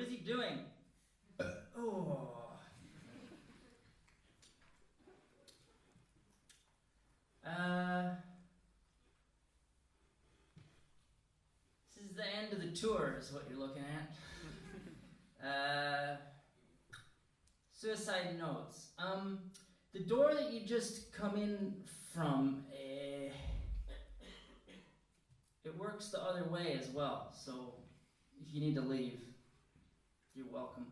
is he doing? Oh. This is the end of the tour, is what you're looking at. Suicide notes. The door that you just come in from, it works the other way as well. So if you need to leave, you're welcome.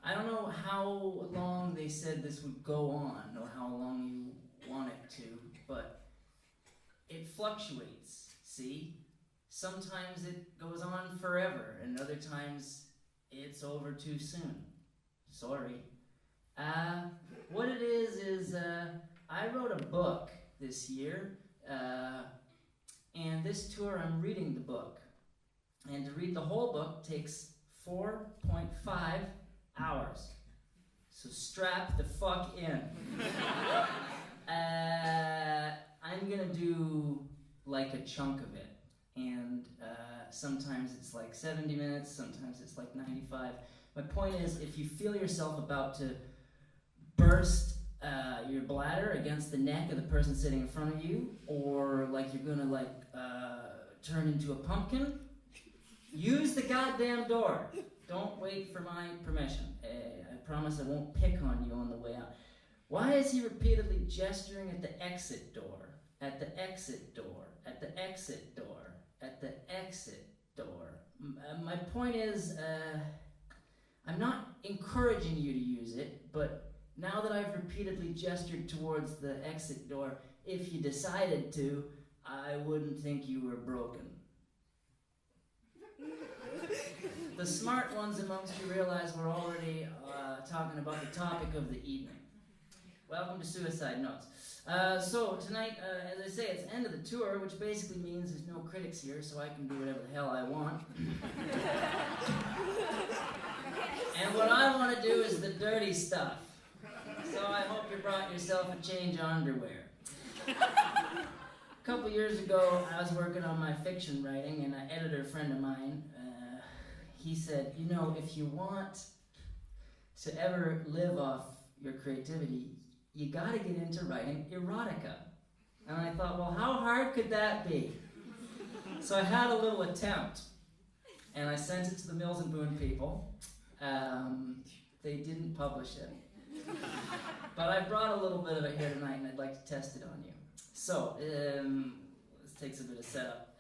I don't know how long they said this would go on or how long you want it to, but it fluctuates, see? Sometimes it goes on forever, and other times it's over too soon. Sorry. What it is I wrote a book this year, and this tour I'm reading the book. And to read the whole book takes 4.5 hours. So strap the fuck in. I'm gonna do like a chunk of it. And sometimes it's like 70 minutes, sometimes it's like 95. My point is, if you feel yourself about to burst your bladder against the neck of the person sitting in front of you, or like you're gonna turn into a pumpkin, use the goddamn door. Don't wait for my permission. I promise I won't pick on you on the way out. Why is he repeatedly gesturing at the exit door? At the exit door, at the exit door, at the exit door. My point is, I'm not encouraging you to use it, but now that I've repeatedly gestured towards the exit door, if you decided to, I wouldn't think you were broken. The smart ones amongst you realize we're already talking about the topic of the evening. Welcome to Suicide Notes. So tonight, as I say, it's the end of the tour, which basically means there's no critics here, so I can do whatever the hell I want. And what I want to do is the dirty stuff. So I hope you brought yourself a change of underwear. A couple years ago, I was working on my fiction writing, and an editor friend of mine, he said, you know, if you want to ever live off your creativity, you gotta get into writing erotica. And I thought, well, how hard could that be? So I had a little attempt, and I sent it to the Mills and Boone people. They didn't publish it. But I brought a little bit of it here tonight, and I'd like to test it on you. So, this takes a bit of setup.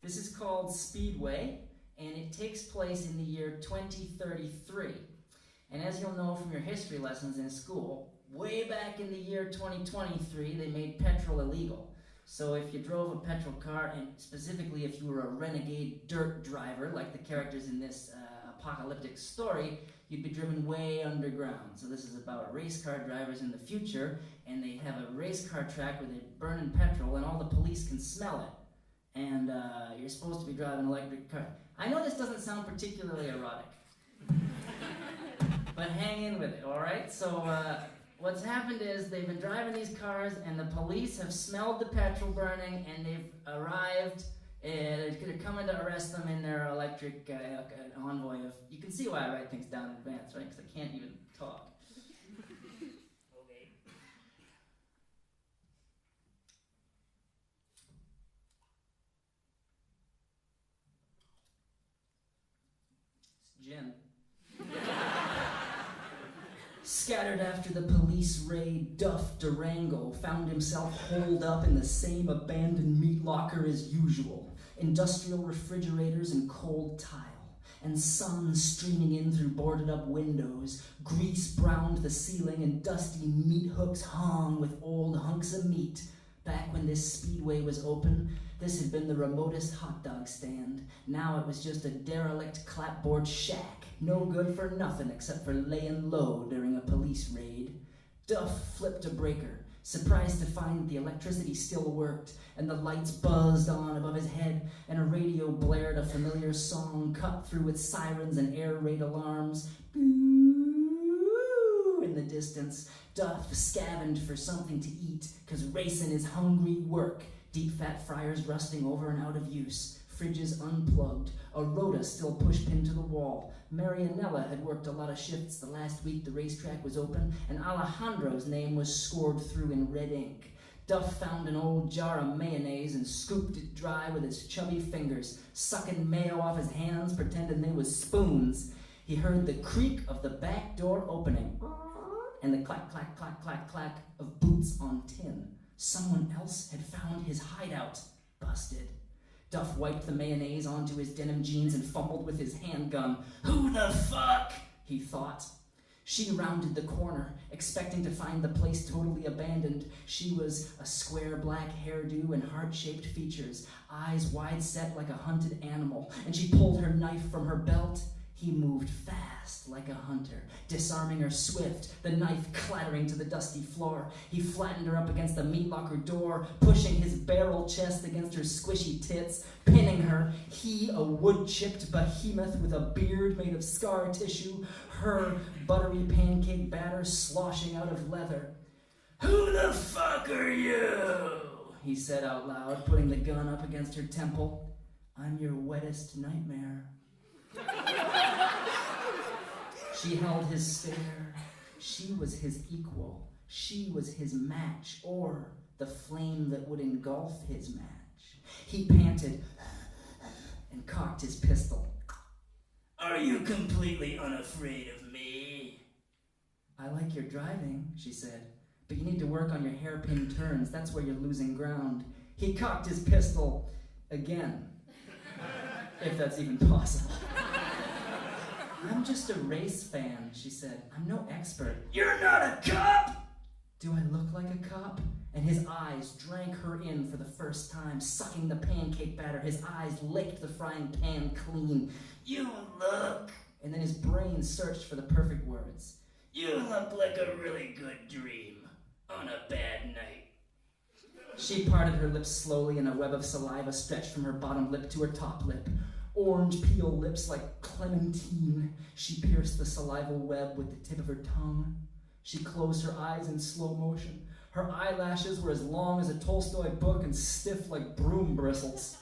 This is called Speedway, and it takes place in the year 2033. And as you'll know from your history lessons in school, way back in the year 2023, they made petrol illegal. So if you drove a petrol car, and specifically if you were a renegade dirt driver, like the characters in this apocalyptic story, you'd be driven way underground. So this is about race car drivers in the future, and they have a race car track where they're burning petrol, and all the police can smell it. And you're supposed to be driving an electric car. I know this doesn't sound particularly erotic, but hang in with it, all right? So what's happened is they've been driving these cars, and the police have smelled the petrol burning, and they've arrived. They're coming to arrest them in their electric envoy of... You can see why I write things down in advance, right? Because I can't even talk. Okay. It's gin. Scattered after the police raid, Duff Durango found himself holed up in the same abandoned meat locker as usual. Industrial refrigerators and cold tile, and sun streaming in through boarded up windows. Grease browned the ceiling, and dusty meat hooks hung with old hunks of meat. Back when this speedway was open, this had been the remotest hot dog stand. Now it was just a derelict clapboard shack, no good for nothing except for laying low during a police raid. Duff flipped a breaker, surprised to find that the electricity still worked, and the lights buzzed on above his head, and a radio blared a familiar song cut through with sirens and air raid alarms. Boo! In the distance, Duff scavenged for something to eat, 'cause racing is hungry work. Deep fat fryers rusting over and out of use. fridges unplugged, a rota still pushpinned to the wall. Marianella had worked a lot of shifts the last week the racetrack was open, and Alejandro's name was scored through in red ink. Duff found an old jar of mayonnaise and scooped it dry with his chubby fingers, sucking mayo off his hands, pretending they was spoons. He heard the creak of the back door opening, and the clack, clack, clack, clack, clack of boots on tin. Someone else had found his hideout. Busted. Duff wiped the mayonnaise onto his denim jeans and fumbled with his handgun. Who the fuck? He thought. She rounded the corner, expecting to find the place totally abandoned. She was a square black hairdo and heart-shaped features, eyes wide set like a hunted animal, and she pulled her knife from her belt. He moved fast like a hunter, disarming her swift, the knife clattering to the dusty floor. He flattened her up against the meat locker door, pushing his barrel chest against her squishy tits, pinning her. He, a wood-chipped behemoth with a beard made of scar tissue, her buttery pancake batter sloshing out of leather. Who the fuck are you? He said out loud, putting the gun up against her temple. I'm your wettest nightmare. She held his stare. She was his equal. She was his match, or the flame that would engulf his match. He panted and cocked his pistol. Are you completely unafraid of me? I like your driving, she said, but you need to work on your hairpin turns. That's where you're losing ground. He cocked his pistol again, if that's even possible. I'm just a race fan, she said. I'm no expert. You're not a cop! Do I look like a cop? And his eyes drank her in for the first time, sucking the pancake batter. His eyes licked the frying pan clean. You look... And then his brain searched for the perfect words. You look like a really good dream on a bad night. She parted her lips slowly, and a web of saliva stretched from her bottom lip to her top lip. Orange peel lips like clementine. She pierced the saliva web with the tip of her tongue. She closed her eyes in slow motion. Her eyelashes were as long as a Tolstoy book and stiff like broom bristles.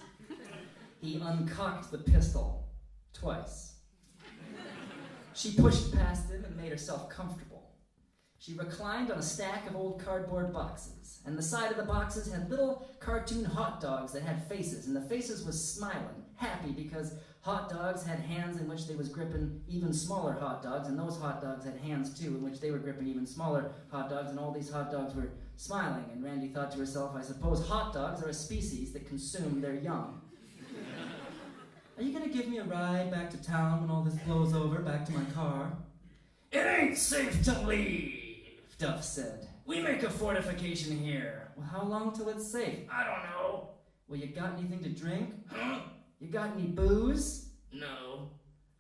He uncocked the pistol twice. She pushed past him and made herself comfortable. She reclined on a stack of old cardboard boxes, and the side of the boxes had little cartoon hot dogs that had faces, and the faces was smiling, happy because hot dogs had hands in which they was gripping even smaller hot dogs, and those hot dogs had hands too in which they were gripping even smaller hot dogs, and all these hot dogs were smiling. And Randy thought to herself, I suppose hot dogs are a species that consume their young. Are you gonna give me a ride back to town when all this blows over, back to my car? It ain't safe to leave, Duff said. We make a fortification here. Well, how long till it's safe? I don't know. Well, you got anything to drink? Huh? You got any booze? No.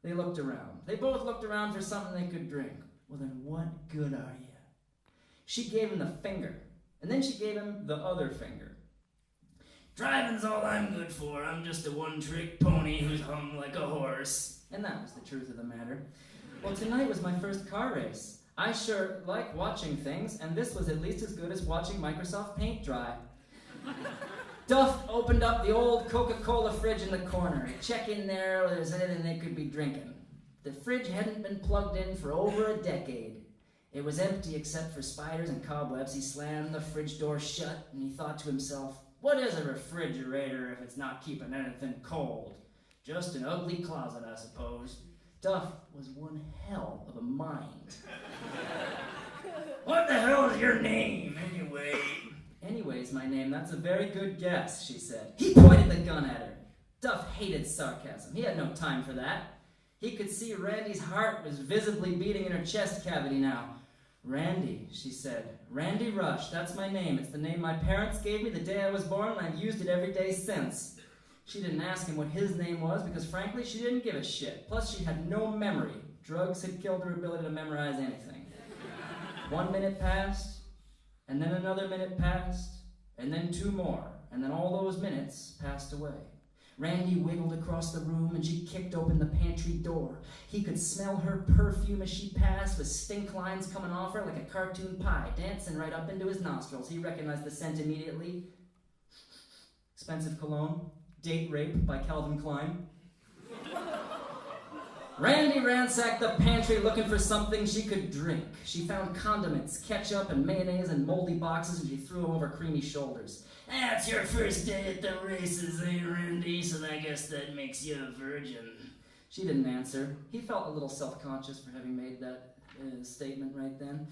They looked around. They both looked around for something they could drink. Well, then what good are you? She gave him the finger, and then she gave him the other finger. Driving's all I'm good for. I'm just a one-trick pony who's hung like a horse. And that was the truth of the matter. Well, tonight was my first car race. I sure like watching things, and this was at least as good as watching Microsoft Paint dry. Duff opened up the old Coca-Cola fridge in the corner. Check in there if there's anything they could be drinking. The fridge hadn't been plugged in for over a decade. It was empty except for spiders and cobwebs. He slammed the fridge door shut, and he thought to himself, what is a refrigerator if it's not keeping anything cold? Just an ugly closet, I suppose. Duff was one hell of a mind. What the hell is your name, anyway? Anyways, my name, that's a very good guess, she said. He pointed the gun at her. Duff hated sarcasm. He had no time for that. He could see Randy's heart was visibly beating in her chest cavity now. Randy, she said. Randy Rush, that's my name. It's the name my parents gave me the day I was born, and I've used it every day since. She didn't ask him what his name was because, frankly, she didn't give a shit. Plus, she had no memory. Drugs had killed her ability to memorize anything. 1 minute passed, and then another minute passed, and then 2 more, and then all those minutes passed away. Randy wiggled across the room, and she kicked open the pantry door. He could smell her perfume as she passed, with stink lines coming off her like a cartoon pie, dancing right up into his nostrils. He recognized the scent immediately. Expensive cologne? Date Rape by Calvin Klein. Randy ransacked the pantry looking for something she could drink. She found condiments, ketchup, and mayonnaise in moldy boxes, and she threw them over Creamy's shoulders. That's your first day at the races, eh, Randy? So I guess that makes you a virgin. She didn't answer. He felt a little self-conscious for having made that statement right then.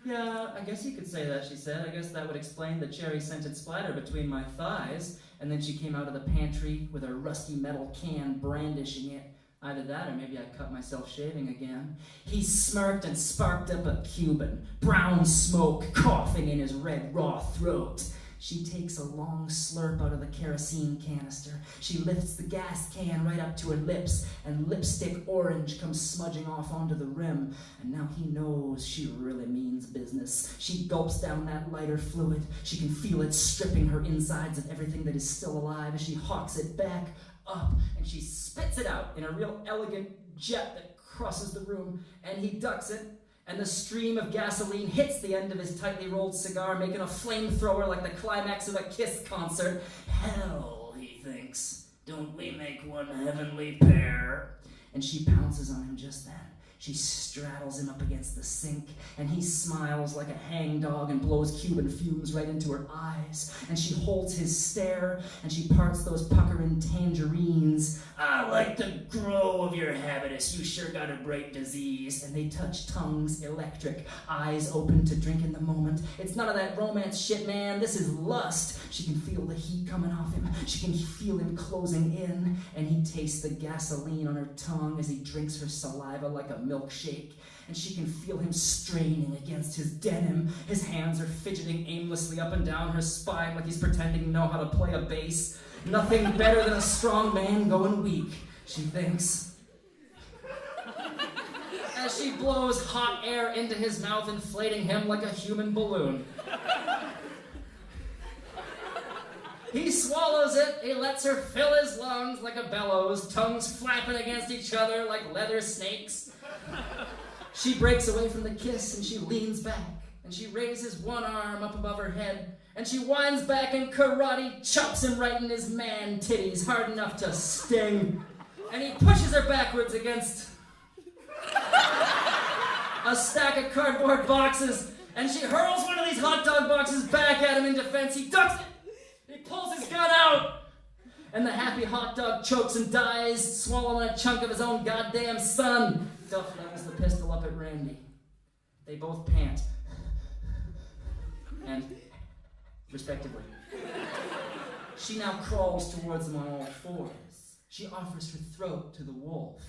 Yeah, I guess you could say that, she said. I guess that would explain the cherry-scented splatter between my thighs. And then she came out of the pantry with a rusty metal can, brandishing it. Either that or maybe I cut myself shaving again. He smirked and sparked up a Cuban, brown smoke coughing in his red, raw throat. She takes a long slurp out of the kerosene canister. She lifts the gas can right up to her lips, and lipstick orange comes smudging off onto the rim. And now he knows she really means business. She gulps down that lighter fluid. She can feel it stripping her insides of everything that is still alive as she hawks it back up, and she spits it out in a real elegant jet that crosses the room, and he ducks it, and the stream of gasoline hits the end of his tightly rolled cigar, making a flamethrower like the climax of a Kiss concert. Hell, he thinks, don't we make one heavenly pair? And she pounces on him just then. She straddles him up against the sink, and he smiles like a hangdog and blows Cuban fumes right into her eyes. And she holds his stare, and she parts those puckering tangerines. I like the grow of your habitus. You sure got a bright disease. And they touch tongues electric, eyes open to drink in the moment. It's none of that romance shit, man. This is lust. She can feel the heat coming off him. She can feel him closing in, and he tastes the gasoline on her tongue as he drinks her saliva like a milkshake, and she can feel him straining against his denim. His hands are fidgeting aimlessly up and down her spine like he's pretending to know how to play a bass. Nothing better than a strong man going weak, she thinks. As she blows hot air into his mouth, inflating him like a human balloon. He swallows it, he lets her fill his lungs like a bellows, tongues flapping against each other like leather snakes. She breaks away from the kiss, and she leans back, and she raises one arm up above her head, and she winds back and karate chops him right in his man titties, hard enough to sting. And he pushes her backwards against a stack of cardboard boxes, and she hurls one of these hot dog boxes back at him in defense. He ducks it. He pulls his gun out, and the happy hot dog chokes and dies, swallowing a chunk of his own goddamn son. Duff levels the pistol up at Randy. They both pant. And, respectively. She now crawls towards him on all fours. She offers her throat to the wolf.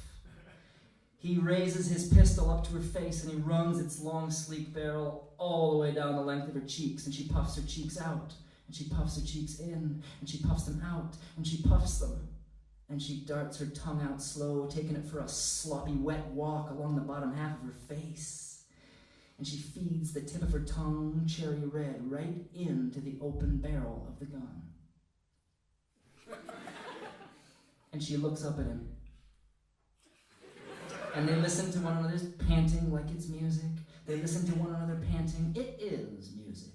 He raises his pistol up to her face, and he runs its long, sleek barrel all the way down the length of her cheeks, and she puffs her cheeks out. And she puffs her cheeks in, and she puffs them out, and she puffs them. And she darts her tongue out slow, taking it for a sloppy, wet walk along the bottom half of her face. And she feeds the tip of her tongue, cherry red, right into the open barrel of the gun. And she looks up at him. And they listen to one another's panting like it's music. They listen to one another panting. It is music.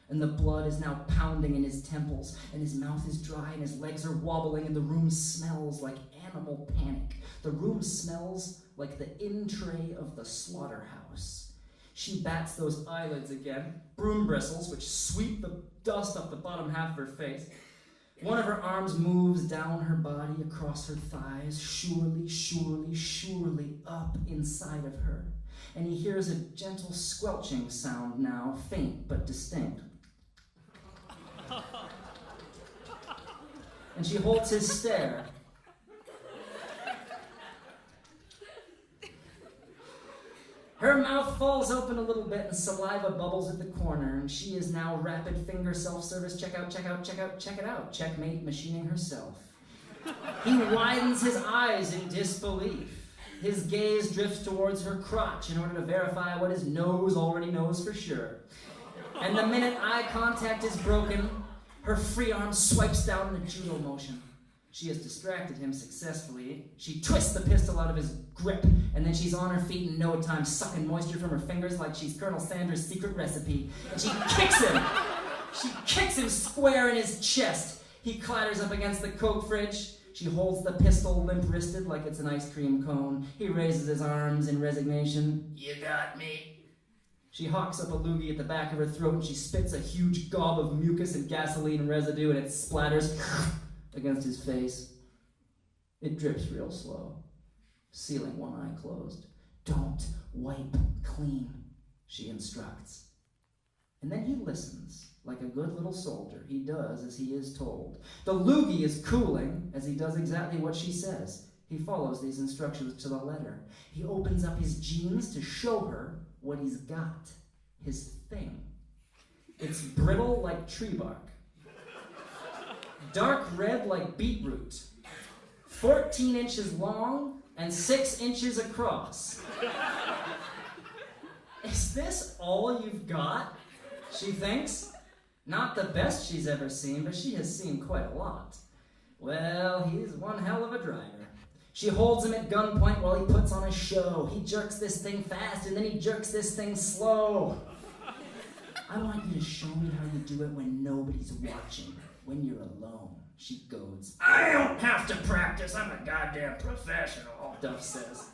And the blood is now pounding in his temples, and his mouth is dry, and his legs are wobbling, and the room smells like animal panic. The room smells like the in-tray of the slaughterhouse. She bats those eyelids again, broom bristles, which sweep the dust off the bottom half of her face. One of her arms moves down her body across her thighs, surely, surely, surely up inside of her. And he hears a gentle squelching sound now, faint but distinct. And she holds his stare. Her mouth falls open a little bit and saliva bubbles at the corner, and she is now rapid finger self-service checkout, checkout, checkout, check it out, checkmate machining herself. He widens his eyes in disbelief. His gaze drifts towards her crotch in order to verify what his nose already knows for sure. And the minute eye contact is broken, her free arm swipes down in a judo motion. She has distracted him successfully. She twists the pistol out of his grip, and then she's on her feet in no time, sucking moisture from her fingers like she's Colonel Sanders' secret recipe. And she kicks him. She kicks him square in his chest. He clatters up against the Coke fridge. She holds the pistol limp-wristed like it's an ice cream cone. He raises his arms in resignation. You got me. She hawks up a loogie at the back of her throat and she spits a huge gob of mucus and gasoline residue and it splatters against his face. It drips real slow, sealing one eye closed. Don't wipe clean, she instructs. And then he listens. Like a good little soldier, he does as he is told. The loogie is cooling as he does exactly what she says. He follows these instructions to the letter. He opens up his jeans to show her what he's got. His thing. It's brittle like tree bark. Dark red like beetroot. 14 inches long and 6 inches across. Is this all you've got? She thinks. Not the best she's ever seen, but she has seen quite a lot. Well, he's one hell of a driver. She holds him at gunpoint while he puts on a show. He jerks this thing fast, and then he jerks this thing slow. I want you to show me how you do it when nobody's watching, when you're alone, she goads. I don't have to practice, I'm a goddamn professional, Duff says.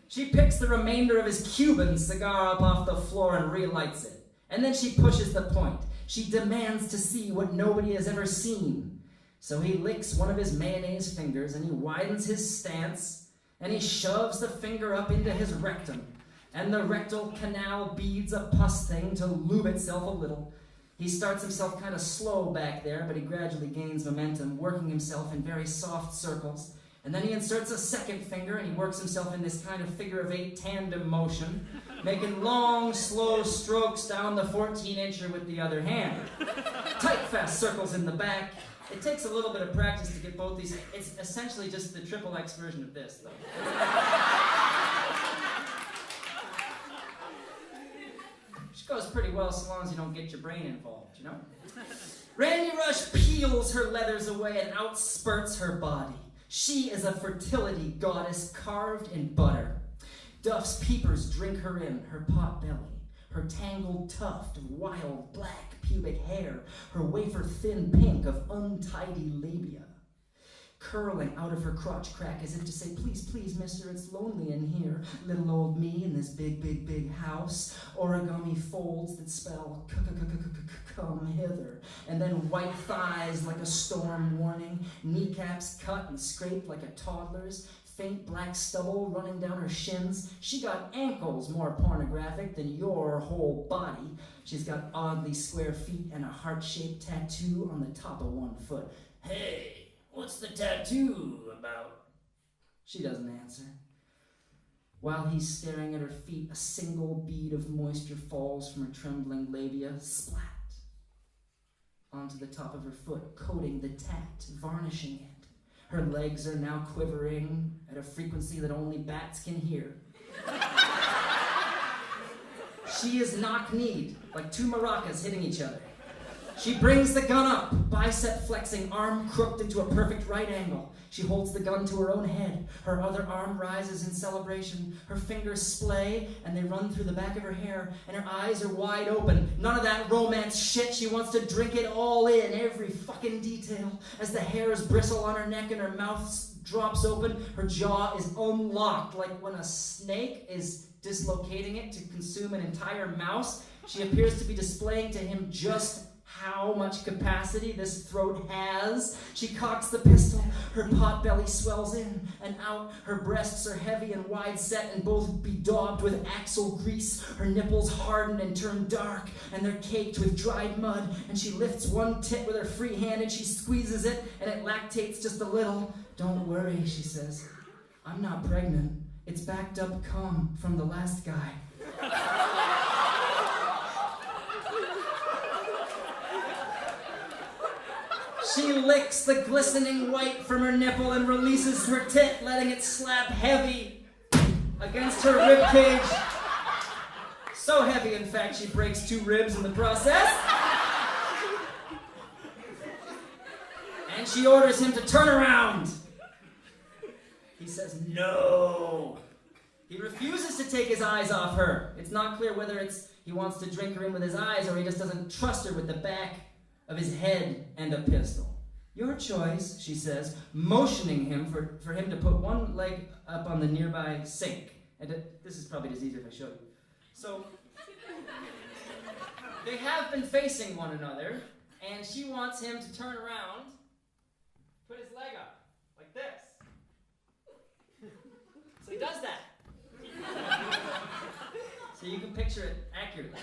She picks the remainder of his Cuban cigar up off the floor and relights it. And then she pushes the point. She demands to see what nobody has ever seen. So he licks one of his mayonnaise fingers and he widens his stance and he shoves the finger up into his rectum. And the rectal canal beads a pus thing to lube itself a little. He starts himself kind of slow back there, but he gradually gains momentum, working himself in very soft circles. And then he inserts a second finger and he works himself in this kind of figure-of-8 tandem motion, making long, slow strokes down the 14-incher with the other hand. Tight, fast circles in the back. It takes a little bit of practice to get both these. It's essentially just the XXX version of this, though. Which goes pretty well so long as you don't get your brain involved, you know? Randy Rush peels her leathers away and outspurts her body. She is a fertility goddess carved in butter. Duff's peepers drink her in, her pot belly, her tangled tuft of wild black pubic hair, her wafer-thin pink of untidy labia. Curling out of her crotch crack as if to say, please, please, mister, it's lonely in here. Little old me in this big, big, big house. Origami folds that spell come hither. And then white thighs like a storm warning. Kneecaps cut and scraped like a toddler's. Faint black stubble running down her shins. She got ankles more pornographic than your whole body. She's got oddly square feet and a heart-shaped tattoo on the top of one foot. Hey! What's the tattoo about? She doesn't answer. While he's staring at her feet, a single bead of moisture falls from her trembling labia, splat, onto the top of her foot, coating the tat, varnishing it. Her legs are now quivering at a frequency that only bats can hear. She is knock-kneed, like two maracas hitting each other. She brings the gun up, bicep flexing, arm crooked into a perfect right angle. She holds the gun to her own head. Her other arm rises in celebration. Her fingers splay, and they run through the back of her hair, and her eyes are wide open. None of that romance shit. She wants to drink it all in, every fucking detail. As the hairs bristle on her neck and her mouth drops open, her jaw is unlocked, like when a snake is dislocating it to consume an entire mouse. She appears to be displaying to him just how much capacity this throat has. She cocks the pistol. Her pot belly swells in and out. Her breasts are heavy and wide set and both bedaubed with axle grease. Her nipples harden and turn dark, and they're caked with dried mud. And she lifts one tit with her free hand and she squeezes it, and it lactates just a little. Don't worry, she says. I'm not pregnant. It's backed up cum from the last guy. She licks the glistening white from her nipple and releases her tit, letting it slap heavy against her ribcage. So heavy, in fact, she breaks 2 ribs in the process. And she orders him to turn around. He says no. He refuses to take his eyes off her. It's not clear whether he wants to drink her in with his eyes or he just doesn't trust her with the back of his head and a pistol. Your choice, she says, motioning him for him to put one leg up on the nearby sink. And this is probably just easier if I show you. So, they have been facing one another, and she wants him to turn around, put his leg up, like this. So he does that. So you can picture it accurately.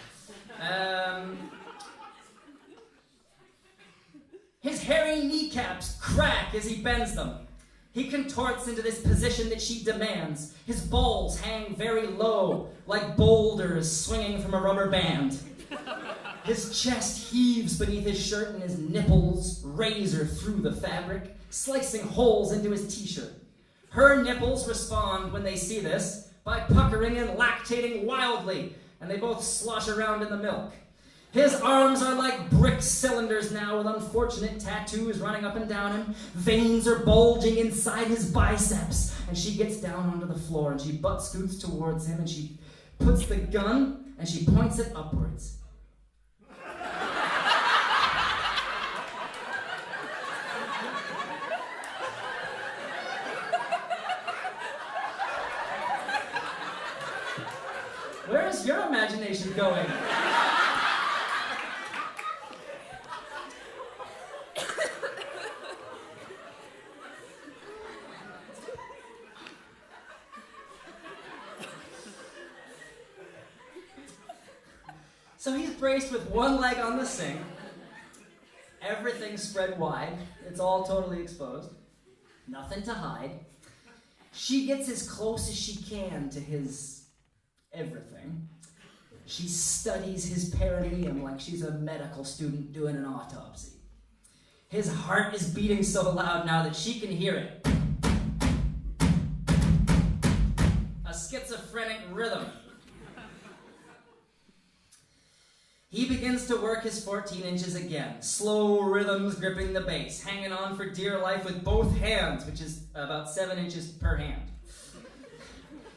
His hairy kneecaps crack as he bends them. He contorts into this position that she demands. His balls hang very low, like boulders swinging from a rubber band. His chest heaves beneath his shirt and his nipples razor through the fabric, slicing holes into his t-shirt. Her nipples respond when they see this by puckering and lactating wildly, and they both slosh around in the milk. His arms are like brick cylinders now with unfortunate tattoos running up and down him. Veins are bulging inside his biceps. And she gets down onto the floor and she butt scoots towards him and she puts the gun and she points it upwards. Where's your imagination going? So he's braced with one leg on the sink, everything spread wide, it's all totally exposed, nothing to hide. She gets as close as she can to his everything. She studies his perineum like she's a medical student doing an autopsy. His heart is beating so loud now that she can hear it. A schizophrenic rhythm. He begins to work his 14 inches again, slow rhythms gripping the bass, hanging on for dear life with both hands, which is about 7 inches per hand.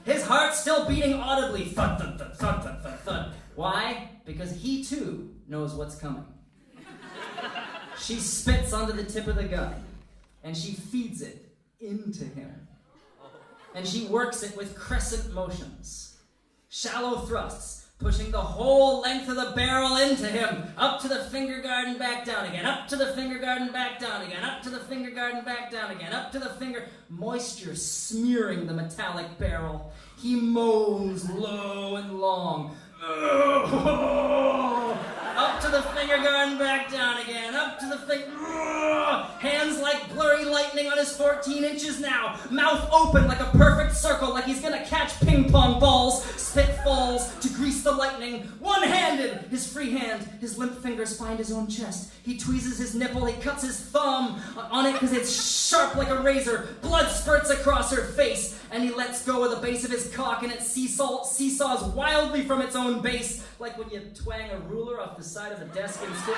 His heart still beating audibly, thud, thud, thud, thud, thud, thud, thud. Why? Because he too knows what's coming. She spits onto the tip of the gun, and she feeds it into him. And she works it with crescent motions, shallow thrusts, pushing the whole length of the barrel into him, up to the finger guard and back down again, up to the finger guard and back down again, up to the finger guard and back down again, up to the finger, moisture smearing the metallic barrel. He moans low and long. Up to the finger guard and back down again, up to the finger. Hands like blurry lightning on his 14 inches now. Mouth open like a perfect circle, like he's gonna catch ping pong balls. Spit falls to grease the lightning. One-handed, his free hand, his limp fingers find his own chest. He tweezes his nipple, he cuts his thumb on it because it's sharp like a razor. Blood spurts across her face, and he lets go of the base of his cock, and it seesaws wildly from its own base, like when you twang a ruler off the side of a desk in school.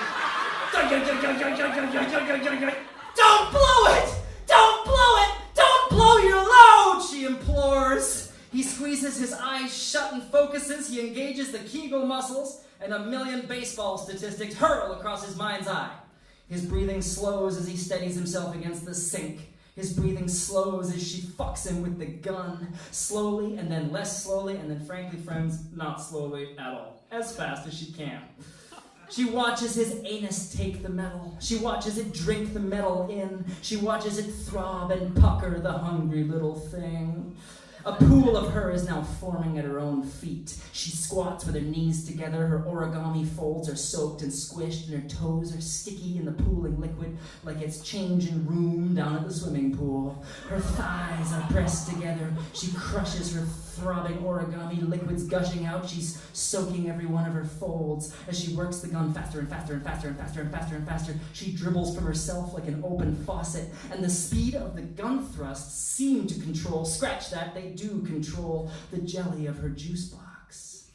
Don't blow it! Don't blow it! Don't blow your load, she implores. He squeezes his eyes shut and focuses. He engages the Kegel muscles, and a million baseball statistics hurl across his mind's eye. His breathing slows as he steadies himself against the sink. His breathing slows as she fucks him with the gun. Slowly, and then less slowly, and then frankly, friends, not slowly at all. As fast as she can. She watches his anus take the metal. She watches it drink the metal in. She watches it throb and pucker, the hungry little thing. A pool of her is now forming at her own feet. She squats with her knees together. Her origami folds are soaked and squished, and her toes are sticky in the pooling liquid like it's changing room down at the swimming pool. Her thighs are pressed together. She crushes her throbbing origami, liquids gushing out. She's soaking every one of her folds. As she works the gun faster and faster and faster and faster and faster and faster, she dribbles from herself like an open faucet, and the speed of the gun thrusts seem to control, scratch that, they do control the jelly of her juice box.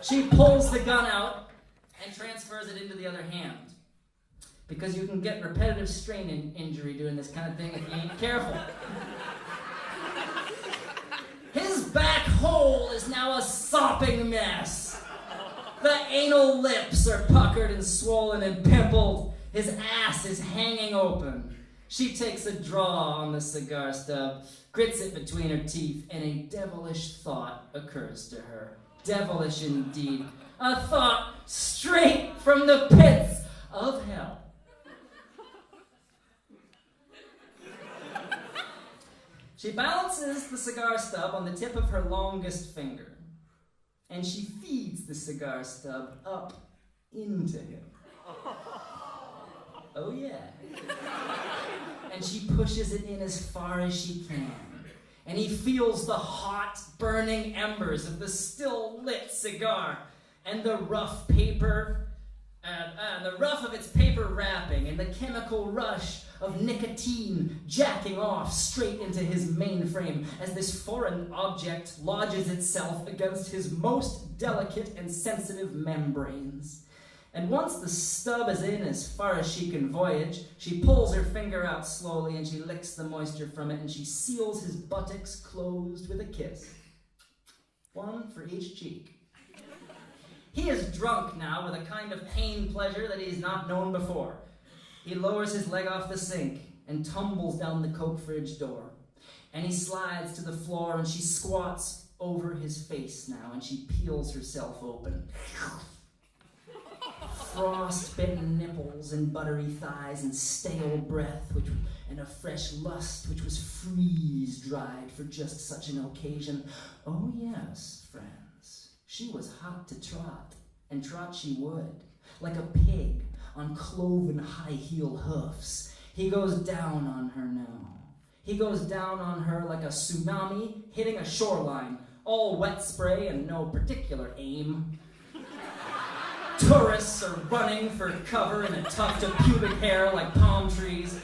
She pulls the gun out and transfers it into the other hand. Because you can get repetitive strain injury doing this kind of thing if you ain't careful. His back hole is now a sopping mess. The anal lips are puckered and swollen and pimpled. His ass is hanging open. She takes a draw on the cigar stub, grits it between her teeth, and a devilish thought occurs to her. Devilish indeed. A thought straight from the pits of hell. She balances the cigar stub on the tip of her longest finger, and she feeds the cigar stub up into him. Oh yeah. And she pushes it in as far as she can. And he feels the hot, burning embers of the still lit cigar and the rough paper, the rough of its paper wrapping and the chemical rush of nicotine jacking off straight into his mainframe as this foreign object lodges itself against his most delicate and sensitive membranes. And once the stub is in as far as she can voyage, she pulls her finger out slowly and she licks the moisture from it and she seals his buttocks closed with a kiss. One for each cheek. He is drunk now with a kind of pain pleasure that he's not known before. He lowers his leg off the sink and tumbles down the Coke fridge door. And he slides to the floor and she squats over his face now and she peels herself open. Frost-bitten nipples and buttery thighs and stale breath and a fresh lust which was freeze-dried for just such an occasion. Oh yes, friends, she was hot to trot, and trot she would, like a pig on cloven high-heel hoofs. He goes down on her now. He goes down on her like a tsunami hitting a shoreline, all wet spray and no particular aim. Tourists are running for cover in a tuft of pubic hair like palm trees.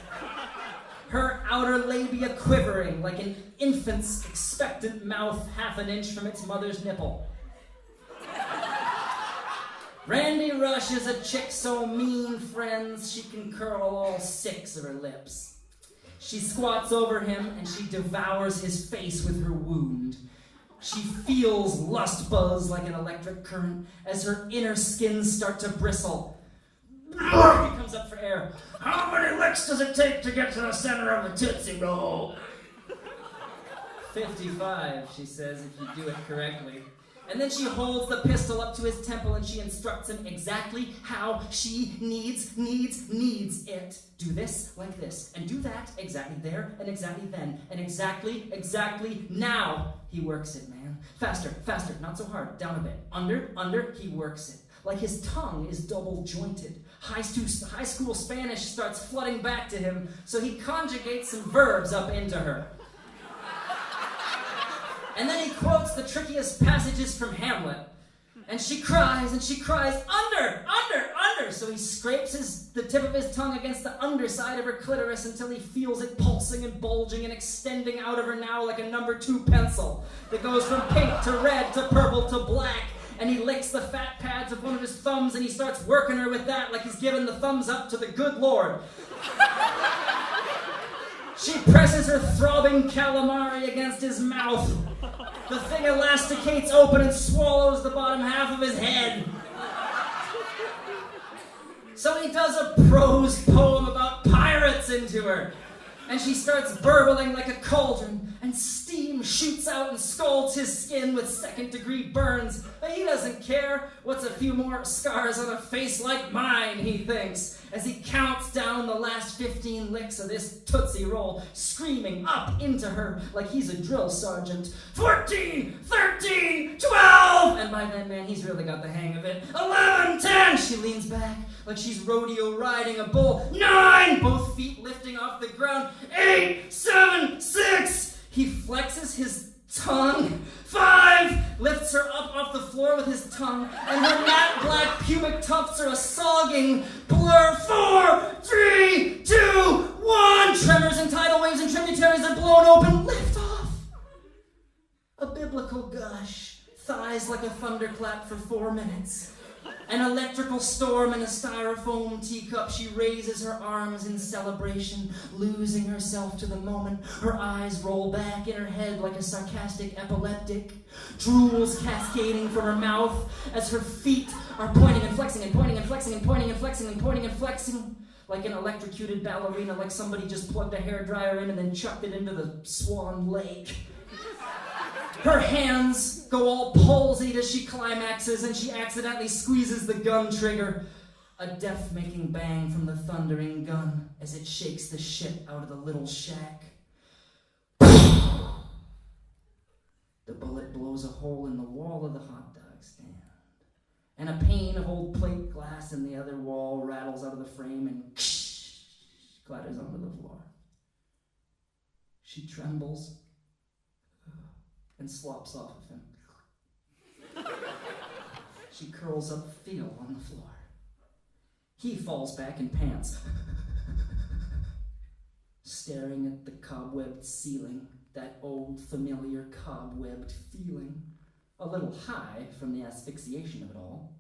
Her outer labia quivering like an infant's expectant mouth half an inch from its mother's nipple. Randy Rush is a chick so mean, friends, she can curl all 6 of her lips. She squats over him and she devours his face with her wound. She feels lust buzz like an electric current as her inner skins start to bristle. He comes up for air. How many licks does it take to get to the center of a Tootsie Roll? 55, she says, if you do it correctly. And then she holds the pistol up to his temple and she instructs him exactly how she needs it. Do this like this, and do that exactly there, and exactly then, and exactly now. He works it, man. Faster, not so hard, down a bit. Under, he works it. Like his tongue is double jointed. High school Spanish starts flooding back to him, so he conjugates some verbs up into her. And then he quotes the trickiest passages from Hamlet. And she cries, under! So he scrapes the tip of his tongue against the underside of her clitoris until he feels it pulsing and bulging and extending out of her now like a number 2 pencil that goes from pink to red to purple to black. And he licks the fat pads of one of his thumbs and he starts working her with that like he's giving the thumbs up to the good Lord. She presses her throbbing calamari against his mouth. The thing elasticates open and swallows the bottom half of his head. So he does a prose poem about pirates into her. And she starts burbling like a cauldron, and steam shoots out and scalds his skin with 2nd-degree burns. But he doesn't care. What's a few more scars on a face like mine, he thinks, as he counts down the last 15 licks of this Tootsie Roll, screaming up into her like he's a drill sergeant. 14, 13, 12! And by then, man, he's really got the hang of it. 11, 10! She leans back like she's rodeo riding a bull. 9! Both feet lifting off the ground. 8, 7, 6! He flexes his tongue. 5! Lifts her up off the floor with his tongue, and her matte black pubic tufts are a sogging blur. 4, 3, 2, 1! Tremors and tidal waves and tributaries are blown open. Lift off! A biblical gush. Thighs like a thunderclap for 4 minutes. An electrical storm in a styrofoam teacup. She raises her arms in celebration, losing herself to the moment. Her eyes roll back in her head like a sarcastic epileptic. Drools cascading from her mouth as her feet are pointing and flexing and pointing and flexing and pointing and flexing and pointing and flexing like an electrocuted ballerina, like somebody just plugged a hairdryer in and then chucked it into the Swan Lake. Her hands go all palsied as she climaxes, and she accidentally squeezes the gun trigger. A death-making bang from the thundering gun as it shakes the shit out of the little shack. The bullet blows a hole in the wall of the hot dog stand, and a pane of old plate glass in the other wall rattles out of the frame and clatters onto the floor. She trembles and slops off of him. She curls up fetal on the floor. He falls back and pants, staring at the cobwebbed ceiling, that old familiar cobwebbed feeling, a little high from the asphyxiation of it all.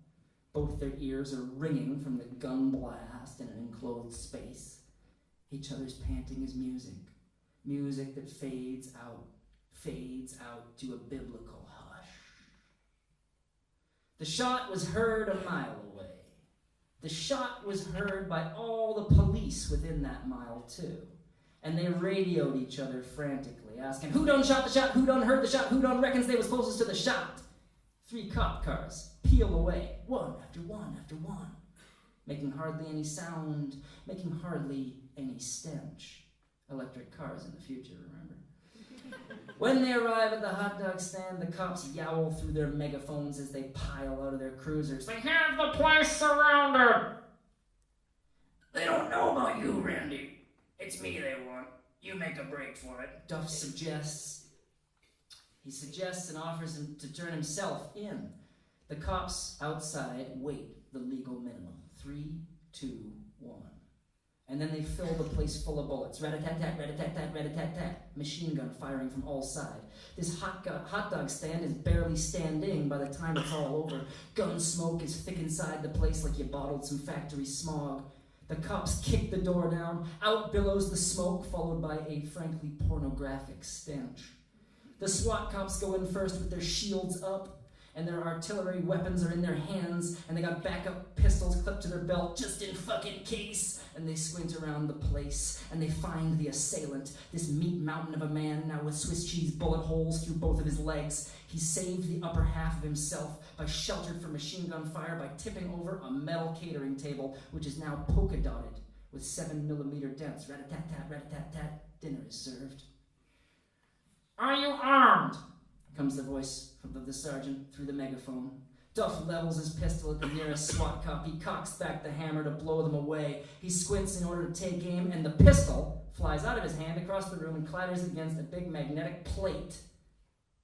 Both their ears are ringing from the gun blast in an enclosed space. Each other's panting is music, music that fades out to a biblical hush. The shot was heard a mile away. The shot was heard by all the police within that mile, too. And they radioed each other frantically, asking, who done shot the shot? Who done heard the shot? Who done reckons they was closest to the shot? 3 cop cars peel away, one after one after one, making hardly any sound, making hardly any stench. Electric cars in the future, remember? When they arrive at the hot dog stand, the cops yowl through their megaphones as they pile out of their cruisers. They have the place surrounded! They don't know about you, Randy. It's me they want. You make a break for it. Duff suggests. He suggests and offers him to turn himself in. The cops outside wait the legal minimum. 3, 2, 1. And then they fill the place full of bullets. Rat-a-tat-tat, rat-a-tat-tat, rat-a-tat-tat. Machine gun firing from all sides. This hot dog stand is barely standing by the time it's all over. Gun smoke is thick inside the place like you bottled some factory smog. The cops kick the door down. Out billows the smoke, followed by a frankly pornographic stench. The SWAT cops go in first with their shields up, and their artillery weapons are in their hands, and they got backup pistols clipped to their belt just in fucking case. And they squint around the place, and they find the assailant, this meat mountain of a man now with Swiss cheese bullet holes through both of his legs. He saved the upper half of himself by sheltered from machine gun fire by tipping over a metal catering table, which is now polka dotted with 7mm dents. Rat-a-tat-tat, rat-a-tat-tat. Dinner is served. Are you armed? Comes the voice of the sergeant through the megaphone. Duff levels his pistol at the nearest SWAT cop. He cocks back the hammer to blow them away. He squints in order to take aim, and the pistol flies out of his hand across the room and clatters against a big magnetic plate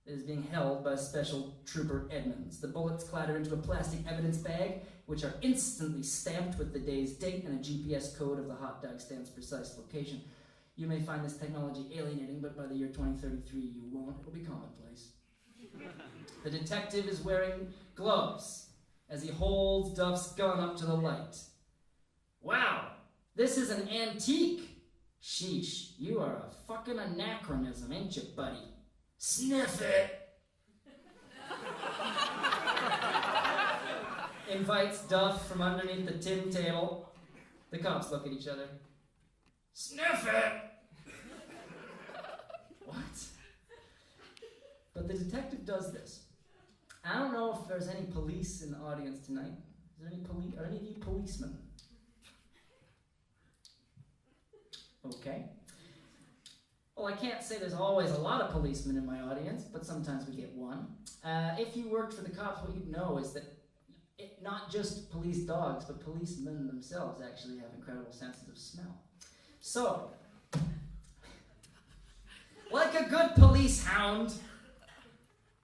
that is being held by Special Trooper Edmonds. The bullets clatter into a plastic evidence bag, which are instantly stamped with the day's date and a GPS code of the hot dog stand's precise location. You may find this technology alienating, but by the year 2033 you won't. It'll be commonplace. The detective is wearing gloves as he holds Duff's gun up to the light. Wow, this is an antique. Sheesh, you are a fucking anachronism, ain't you, buddy? Sniff it! Invites Duff from underneath the tin table. The cops look at each other. Sniff it! What? But the detective does this. I don't know if there's any police in the audience tonight. Is there any are any of you policemen? Okay. Well, I can't say there's always a lot of policemen in my audience, but sometimes we get one. If you worked for the cops, what you'd know is that not just police dogs, but policemen themselves actually have incredible senses of smell. So, like a good police hound,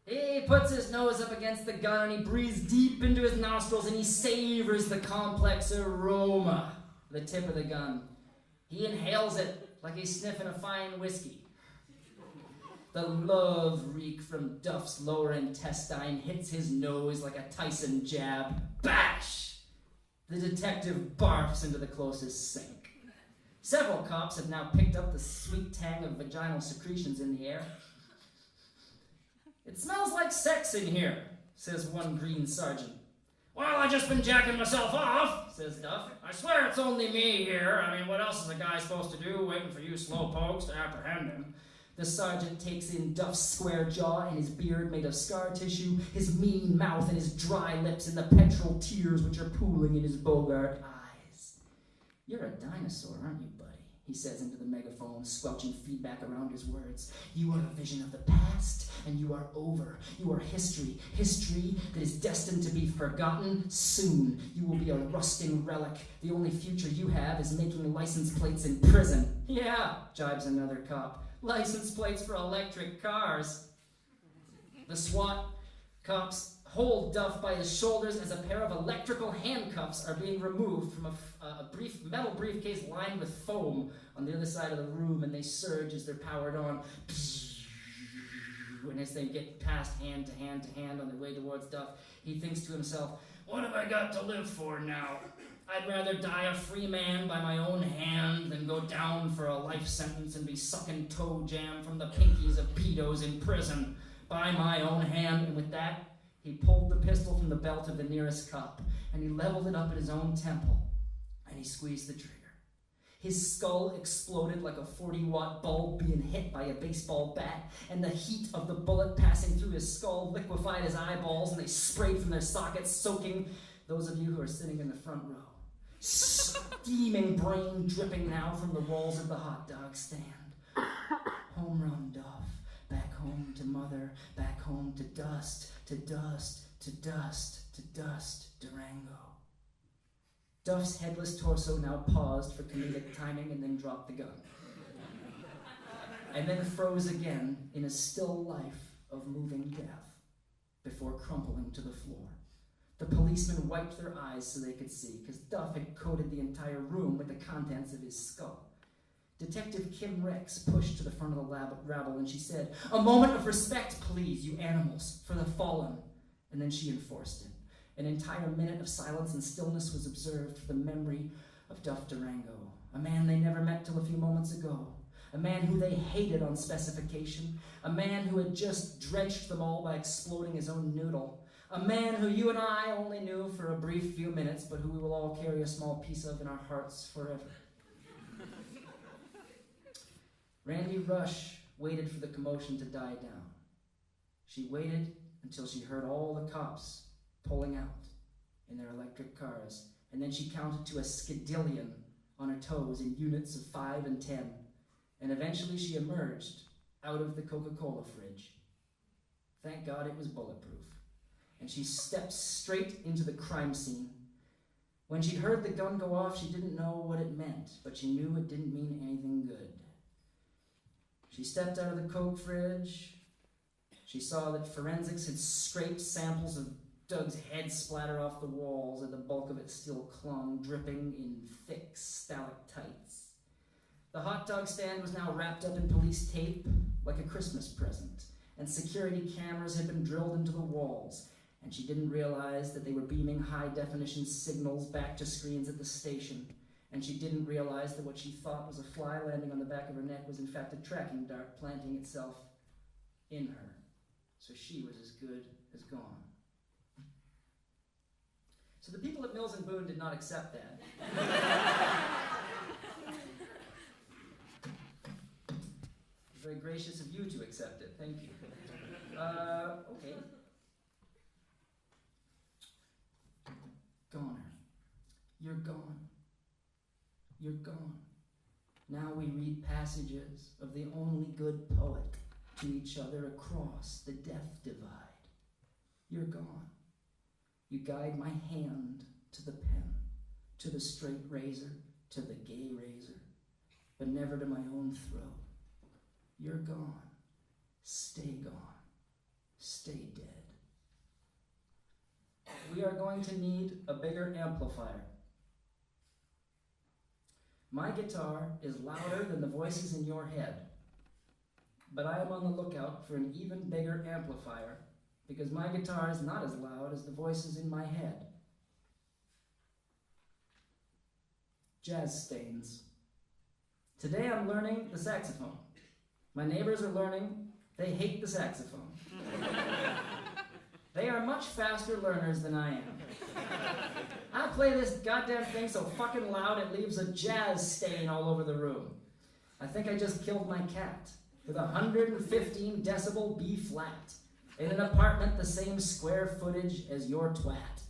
he puts his nose up against the gun and he breathes deep into his nostrils and he savors the complex aroma of the tip of the gun. He inhales it like he's sniffing a fine whiskey. The love reek from Duff's lower intestine hits his nose like a Tyson jab. Bash! The detective barfs into the closest sink. Several cops have now picked up the sweet tang of vaginal secretions in the air. It smells like sex in here, says one green sergeant. Well, I just been jacking myself off, says Duff. I swear it's only me here. I mean, what else is a guy supposed to do, waiting for you slowpokes to apprehend him? The sergeant takes in Duff's square jaw and his beard made of scar tissue, his mean mouth and his dry lips and the petrol tears which are pooling in his Bogart eyes. You're a dinosaur, aren't you, buddy? He says into the megaphone, squelching feedback around his words. You are a vision of the past, and you are over. You are history. History that is destined to be forgotten soon. You will be a rusting relic. The only future you have is making license plates in prison. Yeah, jibes another cop. License plates for electric cars. The SWAT cops hold Duff by his shoulders as a pair of electrical handcuffs are being removed from a metal briefcase lined with foam on the other side of the room, and they surge as they're powered on. And as they get passed hand to hand to hand on their way towards Duff, he thinks to himself, what have I got to live for now? I'd rather die a free man by my own hand than go down for a life sentence and be sucking toe jam from the pinkies of pedos in prison by my own hand. And with that, he pulled the pistol from the belt of the nearest cop, and he leveled it up at his own temple, and he squeezed the trigger. His skull exploded like a 40-watt bulb being hit by a baseball bat, and the heat of the bullet passing through his skull liquefied his eyeballs, and they sprayed from their sockets, soaking those of you who are sitting in the front row. Steaming brain dripping now from the walls of the hot dog stand. Home run, Duff. Back home to mother, back home to dust, to dust, to dust, to dust, Durango. Duff's headless torso now paused for comedic timing and then dropped the gun. And then froze again in a still life of moving death before crumpling to the floor. The policemen wiped their eyes so they could see, because Duff had coated the entire room with the contents of his skull. Detective Kim Rex pushed to the front of the rabble and she said, "A moment of respect, please, you animals, for the fallen." And then she enforced it. An entire minute of silence and stillness was observed for the memory of Duff Durango, a man they never met till a few moments ago, a man who they hated on specification, a man who had just drenched them all by exploding his own noodle, a man who you and I only knew for a brief few minutes, but who we will all carry a small piece of in our hearts forever. Randy Rush waited for the commotion to die down. She waited until she heard all the cops pulling out in their electric cars, and then she counted to a skadillion on her toes in units of 5 and 10, and eventually she emerged out of the Coca-Cola fridge. Thank God it was bulletproof. And she stepped straight into the crime scene. When she'd heard the gun go off, she didn't know what it meant, but she knew it didn't mean anything good. She stepped out of the Coke fridge. She saw that forensics had scraped samples of Doug's head splatter off the walls, and the bulk of it still clung, dripping in thick stalactites. The hot dog stand was now wrapped up in police tape like a Christmas present, and security cameras had been drilled into the walls, and she didn't realize that they were beaming high-definition signals back to screens at the station, and she didn't realize that what she thought was a fly landing on the back of her neck was in fact a tracking dart planting itself in her. So she was as good as gone. So the people at Mills and Boone did not accept that. Very gracious of you to accept it. Thank you. Okay. Goner. You're gone. You're gone. Now we read passages of the only good poet to each other across the death divide. You're gone. You guide my hand to the pen, to the straight razor, to the gay razor, but never to my own throat. You're gone. Stay gone. Stay dead. We are going to need a bigger amplifier. My guitar is louder than the voices in your head, but I am on the lookout for an even bigger amplifier because my guitar is not as loud as the voices in my head. Jazz stains. Today I'm learning the saxophone. My neighbors are learning they hate the saxophone. They are much faster learners than I am. I play this goddamn thing so fucking loud it leaves a jazz stain all over the room. I think I just killed my cat with 115 decibel B flat in an apartment the same square footage as your twat.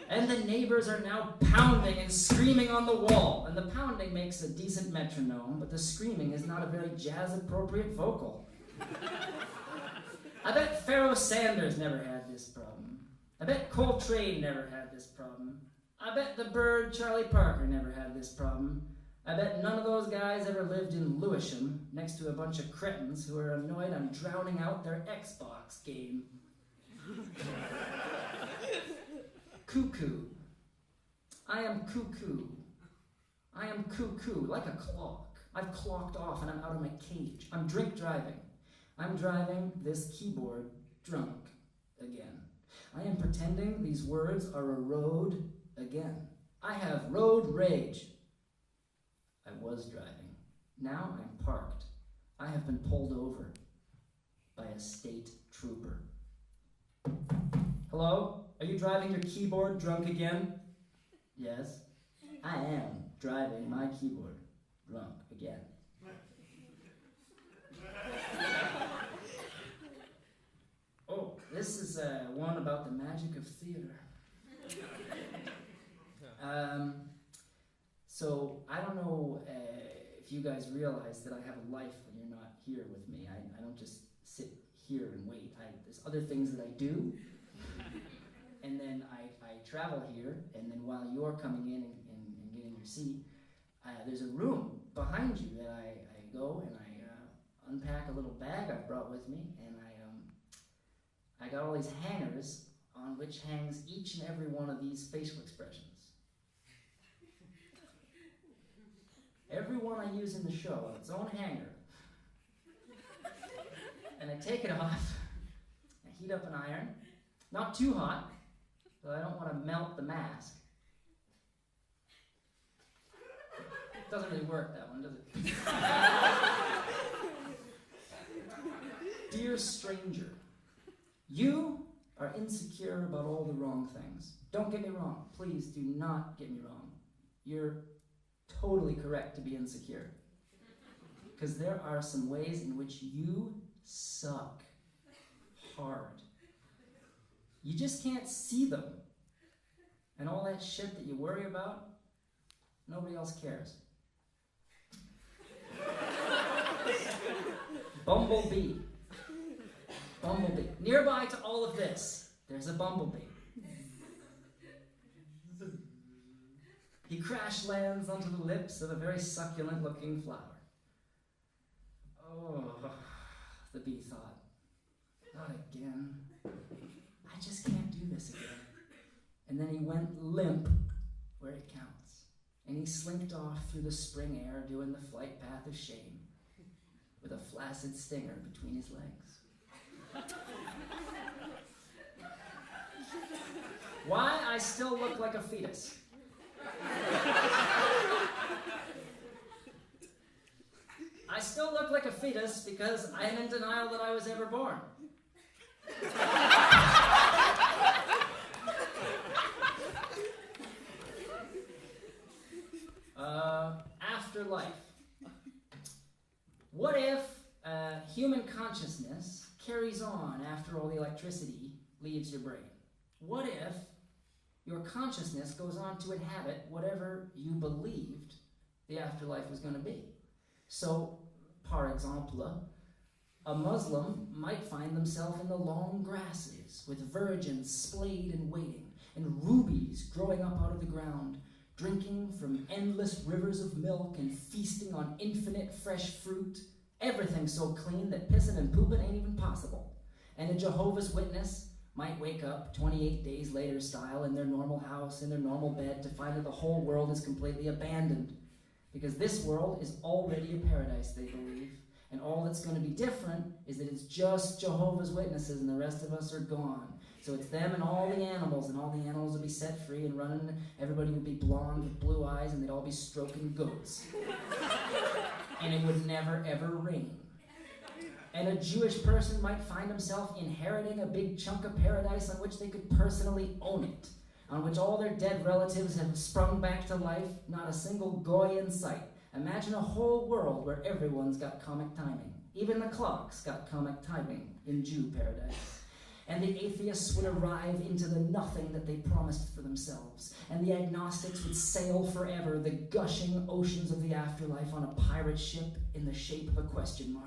And the neighbors are now pounding and screaming on the wall. And the pounding makes a decent metronome, but the screaming is not a very jazz-appropriate vocal. I bet Pharaoh Sanders never had this problem. I bet Coltrane never had this problem. I bet the bird Charlie Parker never had this problem. I bet none of those guys ever lived in Lewisham next to a bunch of cretins who are annoyed I'm drowning out their Xbox game. Cuckoo. I am cuckoo. I am cuckoo, like a clock. I've clocked off and I'm out of my cage. I'm drink driving. I'm driving this keyboard drunk again. I am pretending these words are a road again. I have road rage. I was driving. Now I'm parked. I have been pulled over by a state trooper. Hello? Are you driving your keyboard drunk again? Yes, I am driving my keyboard drunk again. Oh, this is one about the magic of theater. So I don't know if you guys realize that I have a life when you're not here with me. I don't just sit here and wait. There's other things that I do. And then I travel here, and then while you're coming in and getting your seat, there's a room behind you that I go and I unpack a little bag I've brought with me, and I got all these hangers on which hangs each and every one of these facial expressions. Every one I use in the show on its own hanger. And I take it off, I heat up an iron, not too hot, so I don't want to melt the mask. It doesn't really work, that one, does it? Dear stranger, you are insecure about all the wrong things. Don't get me wrong. Please do not get me wrong. You're totally correct to be insecure. Because there are some ways in which you suck hard. You just can't see them. And all that shit that you worry about, nobody else cares. Bumblebee. Bumblebee. Nearby to all of this, there's a bumblebee. He crash lands onto the lips of a very succulent looking flower. Oh, the bee thought, not again. I just can't do this again. And then he went limp where it counts. And he slinked off through the spring air doing the flight path of shame with a flaccid stinger between his legs. Why I still look like a fetus? I still look like a fetus because I am in denial that I was ever born. Afterlife. What if human consciousness carries on after all the electricity leaves your brain? What if your consciousness goes on to inhabit whatever you believed the afterlife was going to be? So, par exemple, a Muslim might find themselves in the long grasses with virgins splayed and waiting, and rubies growing up out of the ground, drinking from endless rivers of milk and feasting on infinite fresh fruit, everything so clean that pissing and pooping ain't even possible. And a Jehovah's Witness might wake up 28 days later style in their normal house, in their normal bed, to find that the whole world is completely abandoned. Because this world is already a paradise, they believe. And all that's going to be different is that it's just Jehovah's Witnesses and the rest of us are gone. So it's them and all the animals will be set free and running. Everybody would be blonde with blue eyes and they'd all be stroking goats. And it would never ever rain. And a Jewish person might find himself inheriting a big chunk of paradise on which they could personally own it, on which all their dead relatives have sprung back to life, not a single goy in sight. Imagine a whole world where everyone's got comic timing. Even the clocks got comic timing in Jew paradise. And the atheists would arrive into the nothing that they promised for themselves. And the agnostics would sail forever the gushing oceans of the afterlife on a pirate ship in the shape of a question mark.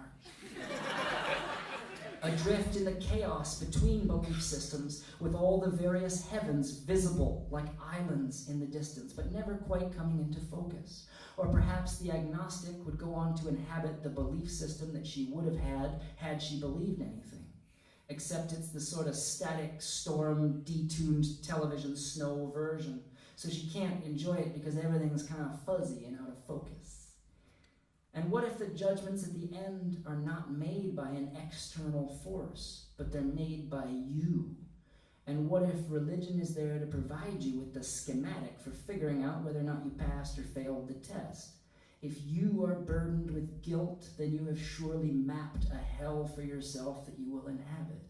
Adrift in the chaos between belief systems, with all the various heavens visible like islands in the distance, but never quite coming into focus. Or perhaps the agnostic would go on to inhabit the belief system that she would have had she believed anything. Except it's the sort of static, storm, detuned television snow version, so she can't enjoy it because everything's kind of fuzzy and out of focus. And what if the judgments at the end are not made by an external force, but they're made by you? And what if religion is there to provide you with the schematic for figuring out whether or not you passed or failed the test? If you are burdened with guilt, then you have surely mapped a hell for yourself that you will inhabit.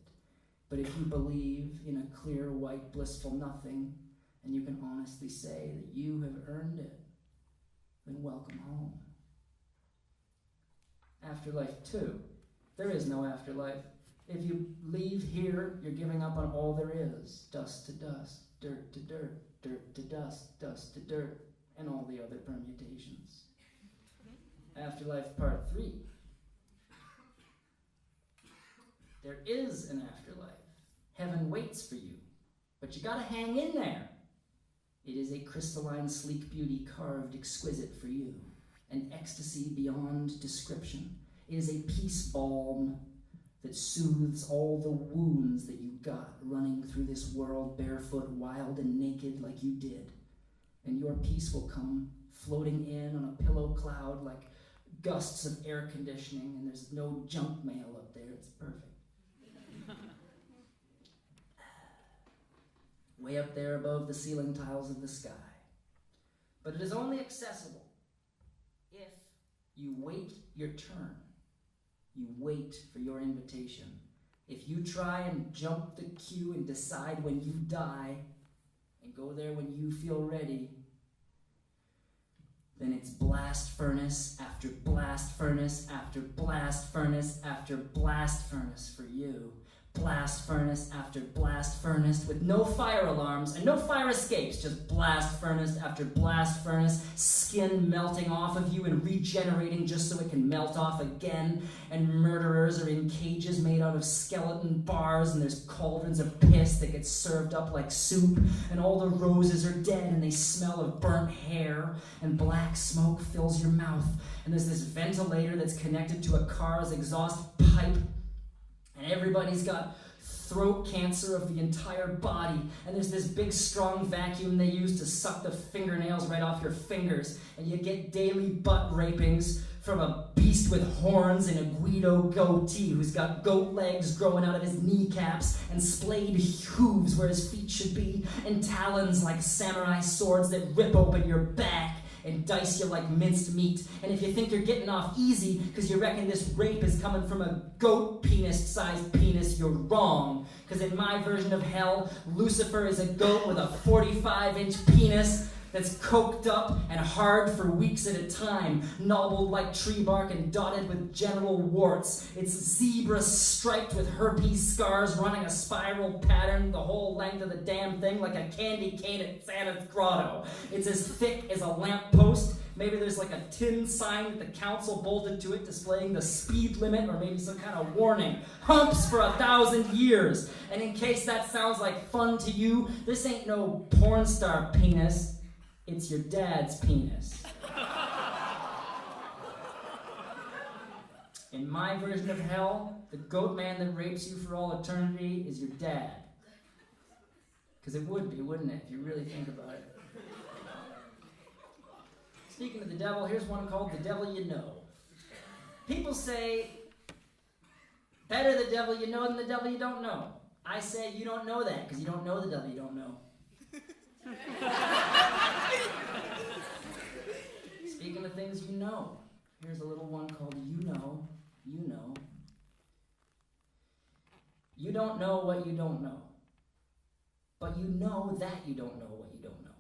But if you believe in a clear, white, blissful nothing, and you can honestly say that you have earned it, then welcome home. Afterlife 2. There is no afterlife. If you leave here, you're giving up on all there is. Dust to dust, dirt to dirt, dirt to dust, dust to dirt, and all the other permutations. Afterlife Part 3. There is an afterlife. Heaven waits for you, but you gotta hang in there. It is a crystalline, sleek beauty carved exquisite for you, an ecstasy beyond description. It is a peace balm that soothes all the wounds that you got running through this world barefoot, wild, and naked like you did. And your peace will come floating in on a pillow cloud like gusts of air conditioning, and there's no junk mail up there. It's perfect. Way up there above the ceiling tiles of the sky. But it is only accessible if you wait your turn. You wait for your invitation. If you try and jump the queue and decide when you die and go there when you feel ready, then it's blast furnace after blast furnace after blast furnace after blast furnace for you. Blast furnace after blast furnace with no fire alarms and no fire escapes, just blast furnace after blast furnace, skin melting off of you and regenerating just so it can melt off again, and murderers are in cages made out of skeleton bars, and there's cauldrons of piss that get served up like soup, and all the roses are dead and they smell of burnt hair, and black smoke fills your mouth, and there's this ventilator that's connected to a car's exhaust pipe. And everybody's got throat cancer of the entire body. And there's this big, strong vacuum they use to suck the fingernails right off your fingers. And you get daily butt rapings from a beast with horns and a Guido goatee who's got goat legs growing out of his kneecaps and splayed hooves where his feet should be and talons like samurai swords that rip open your back and dice you like minced meat. And if you think you're getting off easy because you reckon this rape is coming from a goat penis-sized penis, you're wrong. Because in my version of hell, Lucifer is a goat with a 45-inch penis that's coked up and hard for weeks at a time, knobbled like tree bark and dotted with genital warts. It's zebra striped with herpes scars running a spiral pattern the whole length of the damn thing like a candy cane at Santa's grotto. It's as thick as a lamppost. Maybe there's like a tin sign that the council bolted to it displaying the speed limit or maybe some kind of warning. Humps for 1,000 years. And in case that sounds like fun to you, this ain't no porn star penis. It's your dad's penis. In my version of hell, the goat man that rapes you for all eternity is your dad. Because it would be, wouldn't it, if you really think about it. Speaking of the devil, here's one called The Devil You Know. People say, better the devil you know than the devil you don't know. I say you don't know that because you don't know the devil you don't know. Speaking of things you know, here's a little one called You Know, You Know, You don't know what you don't know. But you know that you don't know what you don't know.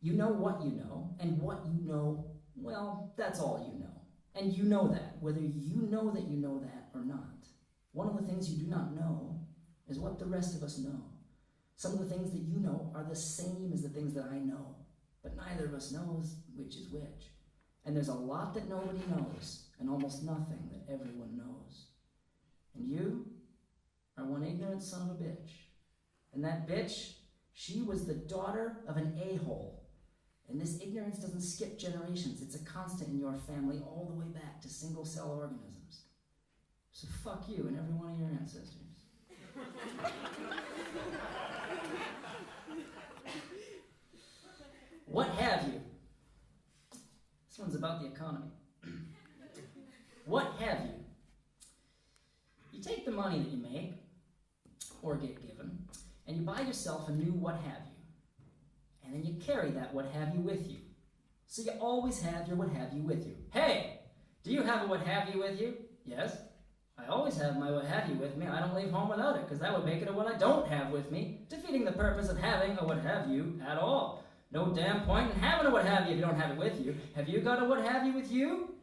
You know what you know, and what you know, well, that's all you know. And you know that, whether you know that or not. One of the things you do not know is what the rest of us know. Some of the things that you know are the same as the things that I know, but neither of us knows which is which. And there's a lot that nobody knows, and almost nothing that everyone knows. And you are one ignorant son of a bitch. And that bitch, she was the daughter of an a-hole. And this ignorance doesn't skip generations. It's a constant in your family all the way back to single-cell organisms. So fuck you and every one of your ancestors. What have you? This one's about the economy. What have you? You take the money that you make, or get given, and you buy yourself a new what have you. And then you carry that what have you with you. So you always have your what have you with you. Hey, do you have a what have you with you? Yes. I always have my what have you with me. I don't leave home without it, because that would make it a what I don't have with me, defeating the purpose of having a what have you at all. No damn point in having a what have you if you don't have it with you. Have you got a what have you with you?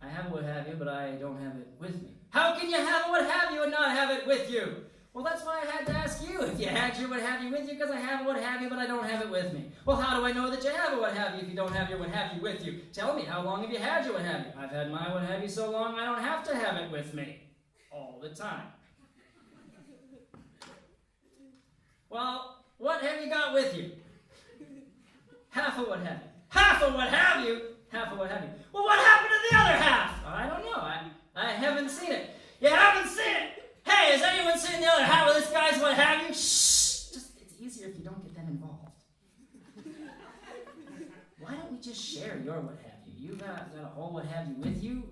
I have a what have you, but I don't have it with me. How can you have a what have you and not have it with you? Well, that's why I had to ask you if you had your what have you with you, because I have a what have you, but I don't have it with me. Well, how do I know that you have a what have you if you don't have your what have you with you? Tell me, how long have you had your what have you? I've had my what have you so long I don't have to have it with me. All the time. Well, what have you got with you? Half of what have you. Half of what have you? Half of what have you. Well, what happened to the other half? I don't know. I haven't seen it. You haven't seen it? Hey, has anyone seen the other half of this guy's what have you? Shh! Just, it's easier if you don't get them involved. Why don't we just share your what have you? You got a whole what have you with you,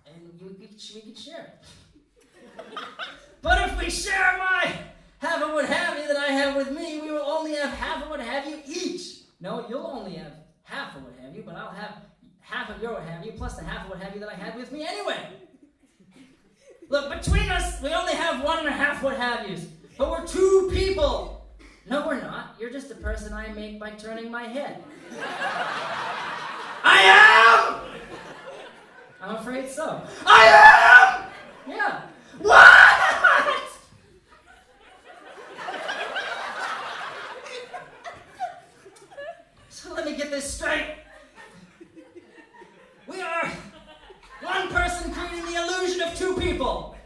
and we could share it. But if we share my half of what have you that I have with me, we will only have half of what have you each. No, you'll only have half of what have you, but I'll have half of your what have you plus the half of what have you that I had with me anyway. Look, between us, we only have 1.5 what have yous, but we're 2 people. No, we're not. You're just a person I make by turning my head. I am! I'm afraid so. I am! Yeah. What? So let me get this straight. We are one person creating the illusion of 2 people,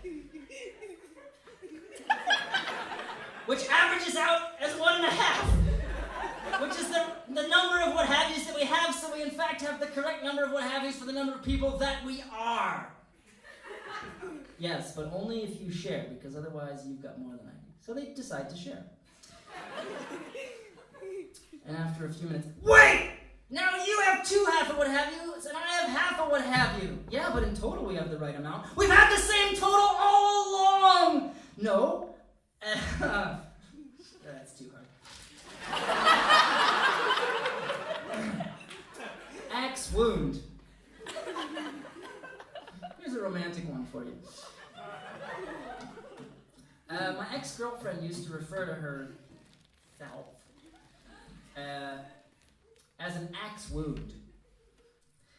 which averages out as 1.5, which is the number of what have yous that we have, so we in fact have the correct number of what have yous for the number of people that we are. Yes, but only if you share, because otherwise you've got more than I do. So they decide to share. And after a few minutes, wait! Now you have 2 half of what have yous, and I have half of what have you. Yeah, but in total we have the right amount. We've had the same total all along! No. That's too hard. Axe wound. Here's a romantic one for you. My ex-girlfriend used to refer to herself as an axe wound.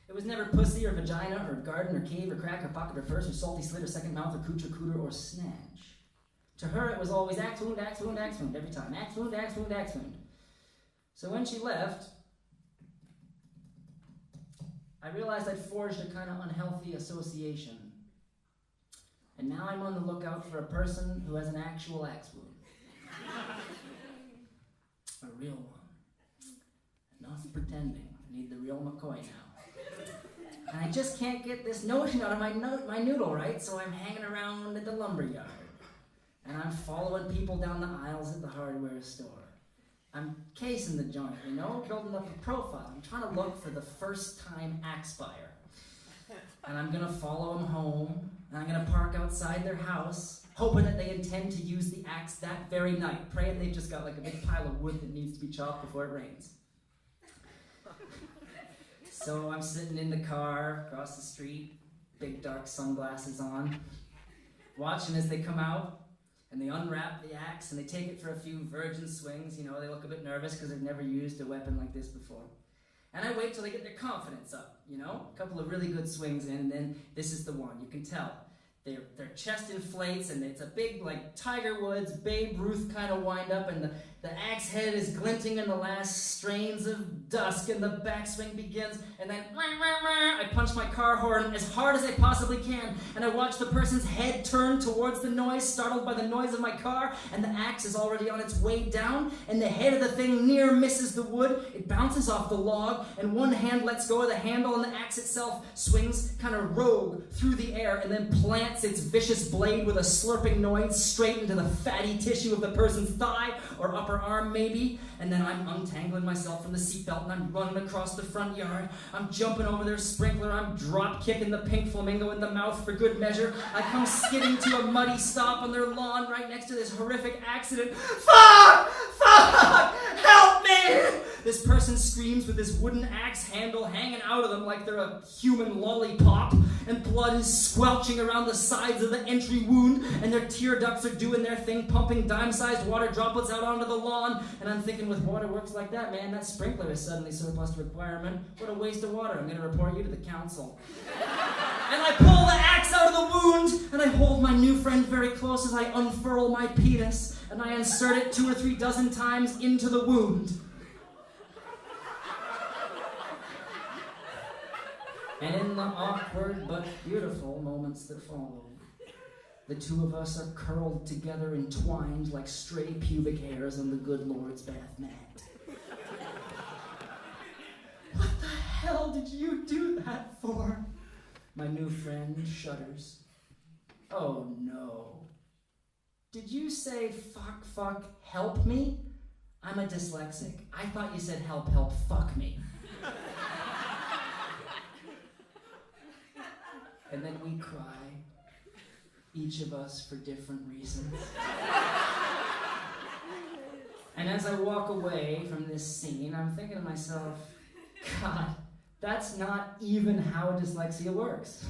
It was never pussy or vagina or garden or cave or crack or pocket or purse or salty slit or second mouth or cooch or cooter or snatch. To her it was always axe wound, axe wound, axe wound every time. Axe wound, axe wound, axe wound. So when she left, I realized I'd forged a kind of unhealthy association. And now I'm on the lookout for a person who has an actual axe wound. A real one. Enough pretending. I need the real McCoy now. And I just can't get this notion out of my noodle, right? So I'm hanging around at the lumberyard. And I'm following people down the aisles at the hardware store. I'm casing the joint, building up a profile. I'm trying to look for the first-time axe buyer. And I'm gonna follow them home, and I'm gonna park outside their house, hoping that they intend to use the axe that very night, praying they've just got like a big pile of wood that needs to be chopped before it rains. So I'm sitting in the car across the street, big dark sunglasses on, watching as they come out, And they unwrap the axe and they take it for a few virgin swings. You know, they look a bit nervous because they've never used a weapon like this before. And I wait till they get their confidence up, you know? A couple of really good swings in, and then this is the one. You can tell. Their chest inflates, and it's a big, like, Tiger Woods, Babe Ruth kind of wind-up, and the axe head is glinting in the last strains of dusk, and the backswing begins, and then I punch my car horn as hard as I possibly can, and I watch the person's head turn towards the noise, startled by the noise of my car, and the axe is already on its way down, and the head of the thing near misses the wood. It bounces off the log, and one hand lets go of the handle, and the axe itself swings kind of rogue through the air, and then plants its vicious blade with a slurping noise straight into the fatty tissue of the person's thigh, or upper arm maybe, and then I'm untangling myself from the seatbelt and I'm running across the front yard. I'm jumping over their sprinkler. I'm drop kicking the pink flamingo in the mouth for good measure. I come skidding to a muddy stop on their lawn right next to this horrific accident. Fuck! Fuck! Help me! This person screams with this wooden axe handle hanging out of them like they're a human lollipop, and blood is squelching around the sides of the entry wound, and their tear ducts are doing their thing, pumping dime-sized water droplets out onto the lawn. And I'm thinking, with waterworks like that, man, that sprinkler is suddenly surplus requirement. What a waste of water. I'm going to report you to the council. And I pull the axe out of the wound, and I hold my new friend very close as I unfurl my penis, and I insert it 2 or 3 dozen times into the wound. And in the awkward but beautiful moments that follow, the two of us are curled together, entwined like stray pubic hairs on the good Lord's bath mat. What the hell did you do that for? My new friend shudders. Oh no. Did you say fuck, help me? I'm a dyslexic. I thought you said help, fuck me. And then we cry, each of us for different reasons. And as I walk away from this scene, I'm thinking to myself, God, that's not even how dyslexia works.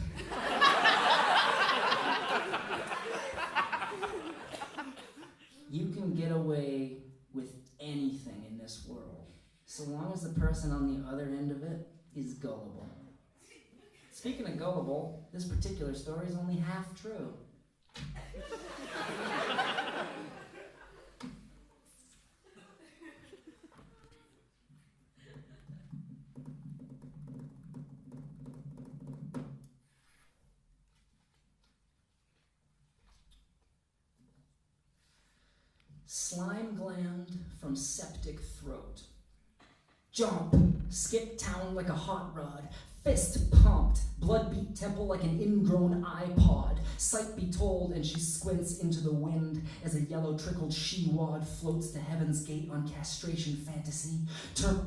You can get away with anything in this world, so long as the person on the other end of it is gullible. Speaking of gullible, this particular story is only half true. Slime gland from septic throat. Jump, skip town like a hot rod, fist pumped, blood beat temple like an ingrown iPod. Sight be told, and she squints into the wind as a yellow-trickled she-wad floats to heaven's gate on castration fantasy.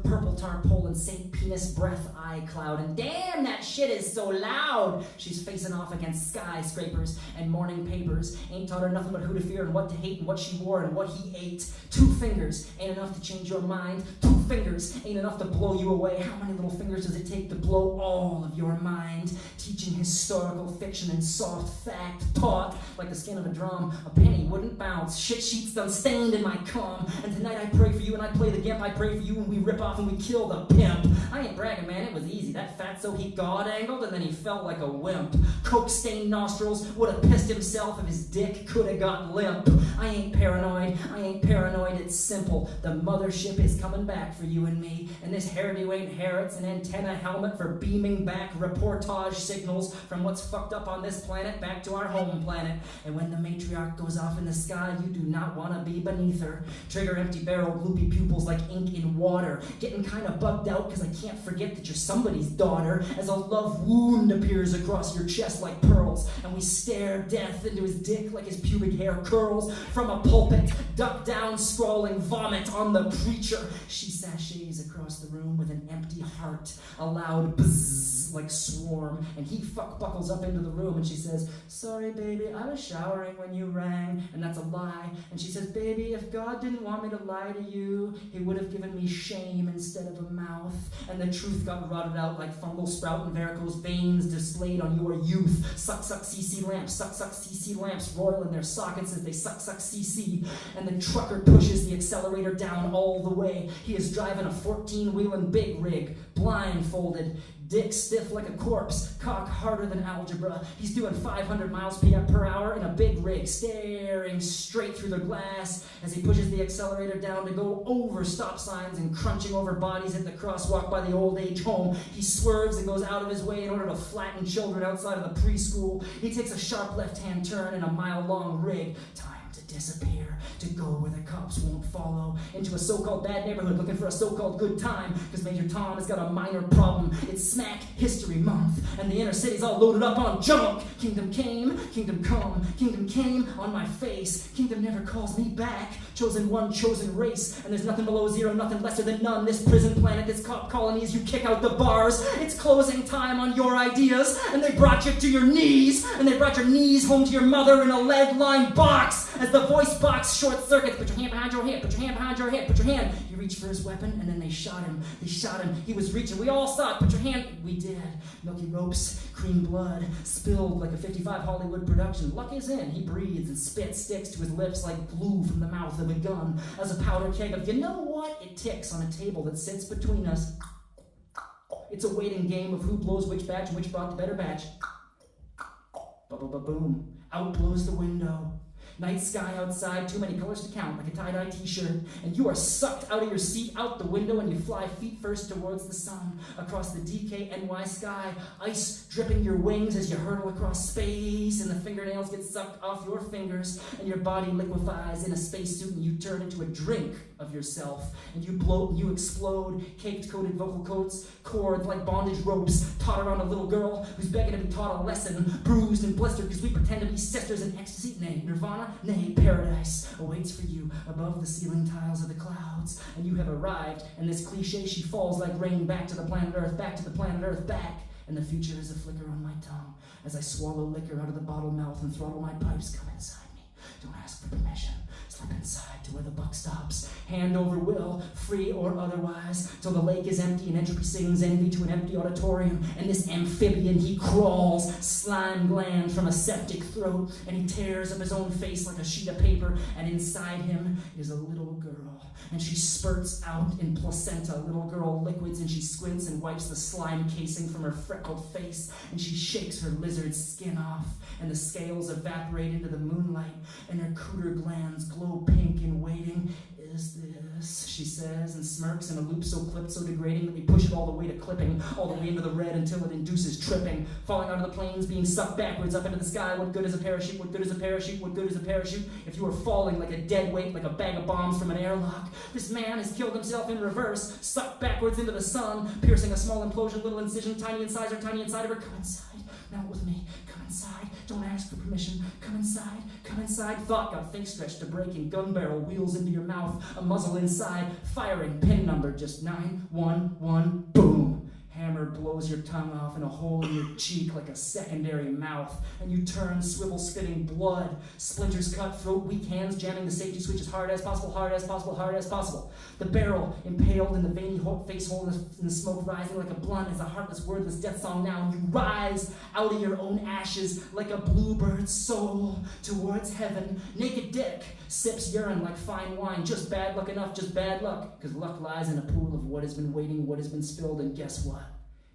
Purple tarpaulin, St. Penis breath eye cloud, and damn, that shit is so loud! She's facing off against skyscrapers and morning papers. Ain't taught her nothing but who to fear and what to hate and what she wore and what he ate. 2 fingers ain't enough to change your mind. 2 fingers ain't enough to blow you away. How many little fingers does it take to blow all of your mind? Teaching historical fiction and soft fact taught like the skin of a drum. A penny wouldn't bounce. Shit sheets done stained in my cum. And tonight I pray for you and I play the gimp. I pray for you and we rip off and we kill the pimp. I ain't bragging, man, it was easy. That fatso he god angled and then he felt like a wimp. Coke stained nostrils would have pissed himself if his dick could have got limp. I ain't paranoid, it's simple. The mothership is coming back for you and me. And this hairdo ain't hair, it's an antenna helmet for beaming back reportage signals from what's fucked up on this planet back to our home planet. And when the matriarch goes off in the sky, you do not want to be beneath her. Trigger empty barrel, gloopy pupils like ink in water. Getting kind of bugged out because I can't forget that you're somebody's daughter. As a love wound appears across your chest like pearls. And we stare death into his dick like his pubic hair curls. From a pulpit, duck down, scrawling vomit on the preacher. She sachets across the room with an empty heart. A loud bzzz like swarm. And he buckles up into the room and she says, sorry baby, I was showering when you rang. And that's a lie. And she says, baby, if God didn't want me to lie to you, knew, he would have given me shame instead of a mouth, and the truth got rotted out like fungal sprout and varicose veins displayed on your youth. Suck, suck, CC lamps, suck, suck, CC lamps, roil in their sockets as they suck, suck, CC, and the trucker pushes the accelerator down all the way. He is driving a 14-wheeling big rig, blindfolded, dick stiff like a corpse, cock harder than algebra. He's doing 500 miles per hour in a big rig, staring straight through the glass as he pushes the accelerator down to go over stop signs and crunching over bodies at the crosswalk by the old age home. He swerves and goes out of his way in order to flatten children outside of the preschool. He takes a sharp left-hand turn in a mile-long rig. Time to disappear, to go where the cops won't follow, into a so-called bad neighborhood looking for a so-called good time, because Major Tom has got a minor problem. It's Smack History Month, and the inner city's all loaded up on junk. Kingdom came, kingdom come, kingdom came on my face. Kingdom never calls me back. Chosen one, chosen race, and there's nothing below zero, nothing lesser than none. This prison planet, this cop colonies, you kick out the bars. It's closing time on your ideas, and they brought you to your knees, and they brought your knees home to your mother in a lead-lined box. As the voice box short circuits, put your hand behind your hip, put your hand behind your hip, put your hand. He reached for his weapon, and then they shot him. They shot him. He was reaching. We all saw it. Put your hand. We did. Milky ropes, cream blood, spilled like a 55 Hollywood production. Luck is in. He breathes, and spit sticks to his lips like glue from the mouth of a gun. As a powder keg of, you know what? It ticks on a table that sits between us. It's a waiting game of who blows which batch and which brought the better batch. Ba-ba-ba-boom. Out blows the window. Night sky outside, too many colors to count, like a tie-dye t-shirt. And you are sucked out of your seat, out the window, and you fly feet first towards the sun, across the DKNY sky, ice dripping your wings as you hurtle across space, and the fingernails get sucked off your fingers, and your body liquefies in a spacesuit, and you turn into a drink of yourself, and you bloat and you explode, caked-coated vocal coats, cords like bondage ropes, taught around a little girl who's begging to be taught a lesson, bruised and blistered because we pretend to be sisters in ecstasy. Nay, nirvana, nay, paradise awaits for you above the ceiling tiles of the clouds, and you have arrived, and this cliche, she falls like rain back to the planet Earth, back to the planet Earth, back, and the future is a flicker on my tongue as I swallow liquor out of the bottle mouth and throttle my pipes. Come inside me, don't ask for permission. Slip inside to where the buck stops, hand over will, free or otherwise, till the lake is empty and entropy sings envy to an empty auditorium, and this amphibian, he crawls, slime gland from a septic throat, and he tears up his own face like a sheet of paper, and inside him is a little girl, and she spurts out in placenta. Little girl liquids, and she squints and wipes the slime casing from her freckled face, and she shakes her lizard skin off, and the scales evaporate into the moonlight, and her cooter glands glow pink in waiting. Is this, she says, and smirks in a loop so clipped, so degrading that we push it all the way to clipping, all the way into the red until it induces tripping, falling out of the planes, being sucked backwards up into the sky. What good is a parachute? What good is a parachute? What good is a parachute if you are falling like a dead weight, like a bag of bombs from an airlock? This man has killed himself in reverse, sucked backwards into the sun, piercing a small implosion, little incision, tiny inside her, tiny inside of her. Come inside, melt with me. Come inside, don't ask for permission. Come inside, come inside. Thought got think stretched to breaking, gun barrel wheels into your mouth, a muzzle inside, firing, pin number just 911, boom. Hammer blows your tongue off in a hole in your cheek like a secondary mouth, and you turn, swivel spitting blood, splinters cut, throat, weak hands jamming the safety switch as hard as possible, hard as possible, hard as possible. The barrel impaled in the veiny face hole in the smoke rising like a blunt as a heartless, wordless death song now, and you rise out of your own ashes like a bluebird's soul towards heaven. Naked dick sips urine like fine wine, just bad luck enough, just bad luck, because luck lies in a pool of what has been waiting, what has been spilled, and guess what?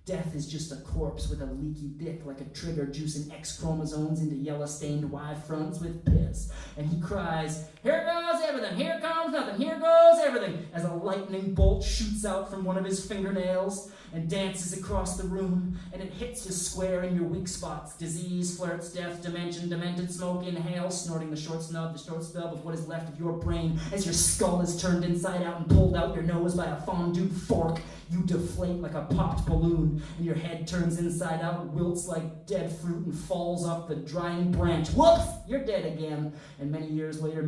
Death is just a corpse with a leaky dick like a trigger juicing X chromosomes into yellow-stained Y fronts with piss. And he cries, here goes everything, here comes nothing, here goes everything, as a lightning bolt shoots out from one of his fingernails and dances across the room, and it hits you square in your weak spots. Disease, flirts, death, dimension, demented, smoke, inhale, snorting the short stub of what is left of your brain as your skull is turned inside out and pulled out your nose by a fondue fork. You deflate like a popped balloon, and your head turns inside out, wilts like dead fruit, and falls off the drying branch. Whoops! You're dead again. And many years later,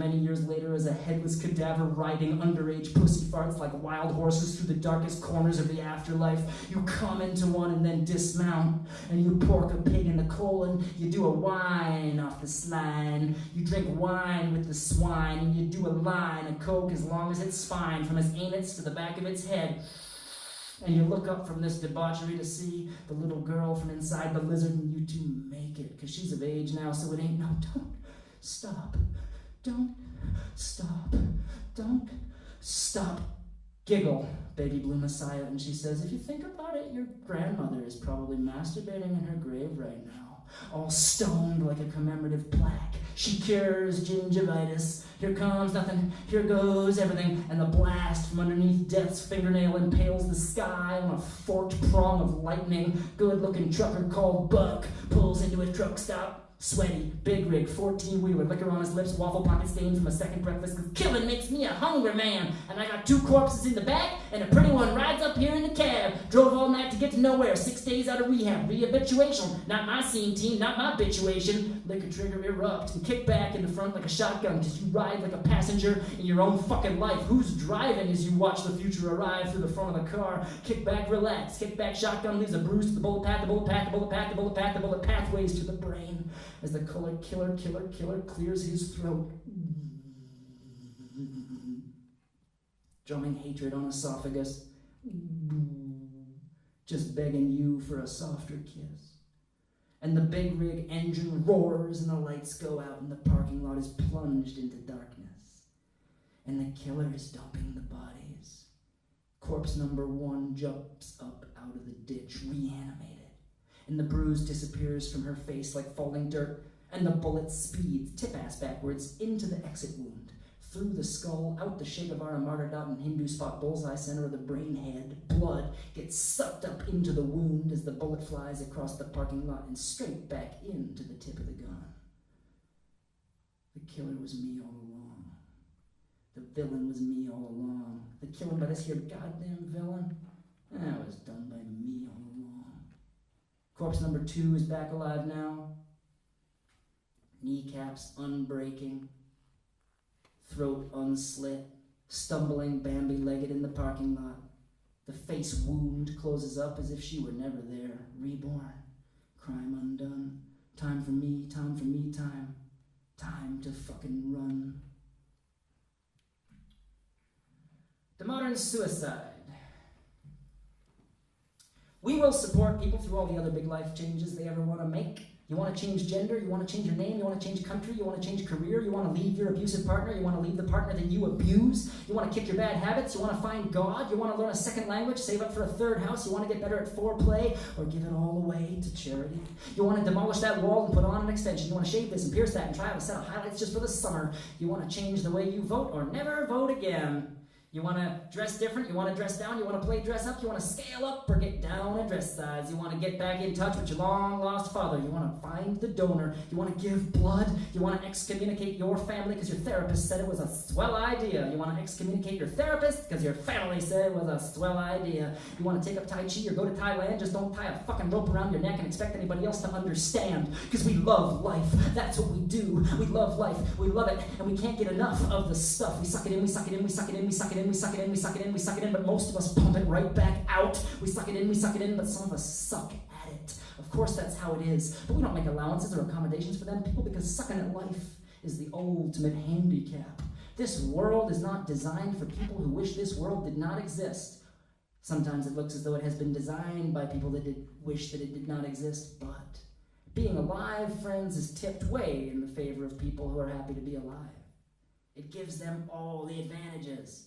as a headless cadaver riding underage underage pussy farts like wild horses through the darkest corners of the afterlife. You come into one and then dismount, and you pork a pig in the colon. You do a whine off the slide. You drink wine with the swine, and you do a line of coke as long as its spine, from its anus to the back of its head. And you look up from this debauchery to see the little girl from inside the lizard, and you two make it, because she's of age now, so it ain't no, don't stop, don't stop, don't stop. Giggle, baby blue messiah, and she says, if you think about it, your grandmother is probably masturbating in her grave right now, all stoned like a commemorative plaque. She cures gingivitis. Here comes nothing, here goes everything, and the blast from underneath death's fingernail impales the sky on a forked prong of lightning. Good-looking trucker called Buck pulls into his truck stop. Sweaty, big rig, 14-wheeler, liquor on his lips, waffle pocket stains from a second breakfast, 'cause killing makes me a hungry man. And I got 2 corpses in the back, and a pretty one rides up here in the cab. Drove all night to get to nowhere, 6 days out of rehab. Re-habituation, not my scene team, not my habituation. Liquor trigger erupt, and kick back in the front like a shotgun, 'cause you ride like a passenger in your own fucking life. Who's driving as you watch the future arrive through the front of the car? Kick back, relax, kick back, shotgun leaves a bruise to the bullet path, the bullet path, the bullet path, the bullet path, the bullet pathways to the brain. As the killer clears his throat, drumming hatred on esophagus, just begging you for a softer kiss. And the big rig engine roars and the lights go out and the parking lot is plunged into darkness. And the killer is dumping the bodies. Corpse number 1 jumps up out of the ditch, reanimated. And the bruise disappears from her face like falling dirt, and the bullet speeds, tip-ass backwards, into the exit wound, through the skull, out the Che Guevara martyr dot and Hindu spot bullseye center of the brain head. Blood gets sucked up into the wound as the bullet flies across the parking lot and straight back into the tip of the gun. The killer was me all along. The villain was me all along. The killing by this here goddamn villain, that was done by me all along. Corpse number 2 is back alive now. Kneecaps unbreaking. Throat unslit. Stumbling Bambi-legged in the parking lot. The face wound closes up as if she were never there. Reborn. Crime undone. Time for me, time for me, time. Time to fucking run. The modern suicide. We will support people through all the other big life changes they ever want to make. You want to change gender, you want to change your name, you want to change country, you want to change career, you want to leave your abusive partner, you want to leave the partner that you abuse, you want to kick your bad habits, you want to find God, you want to learn a second language, save up for a 3rd house, you want to get better at foreplay, or give it all away to charity. You want to demolish that wall and put on an extension. You want to shave this and pierce that and try out a set of highlights just for the summer. You want to change the way you vote or never vote again. You want to dress different, you want to dress down, you want to play dress up, you want to scale up or get down a dress size. You want to get back in touch with your long-lost father. You want to find the donor. You want to give blood. You want to excommunicate your family because your therapist said it was a swell idea. You want to excommunicate your therapist because your family said it was a swell idea. You want to take up Tai Chi or go to Thailand, just don't tie a fucking rope around your neck and expect anybody else to understand, because we love life. That's what we do. We love life. We love it, and we can't get enough of the stuff. We suck it in, we suck it in, we suck it in, we suck it in, we suck it in, we suck it in, we suck it in, but most of us pump it right back out. We suck it in, but some of us suck at it. Of course that's how it is, but we don't make allowances or accommodations for them people, because sucking at life is the ultimate handicap. This world is not designed for people who wish this world did not exist. Sometimes it looks as though it has been designed by people that did wish that it did not exist, but being alive, friends, is tipped way in the favor of people who are happy to be alive. It gives them all the advantages.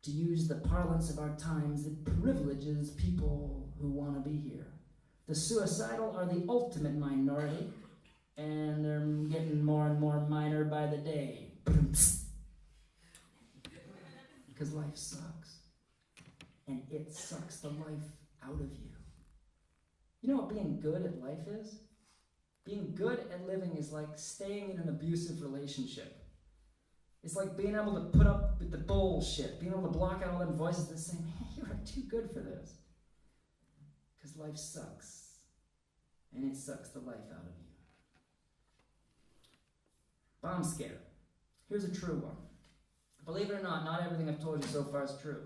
To use the parlance of our times, it privileges people who want to be here. The suicidal are the ultimate minority, and they're getting more and more minor by the day. Because life sucks. And it sucks the life out of you. You know what being good at life is? Being good at living is like staying in an abusive relationship. It's like being able to put up with the bullshit, being able to block out all them voices that say, man, you are too good for this. Because life sucks. And it sucks the life out of you. Bomb scare. Here's a true one. A Believe it or not everything I've told you so far is true.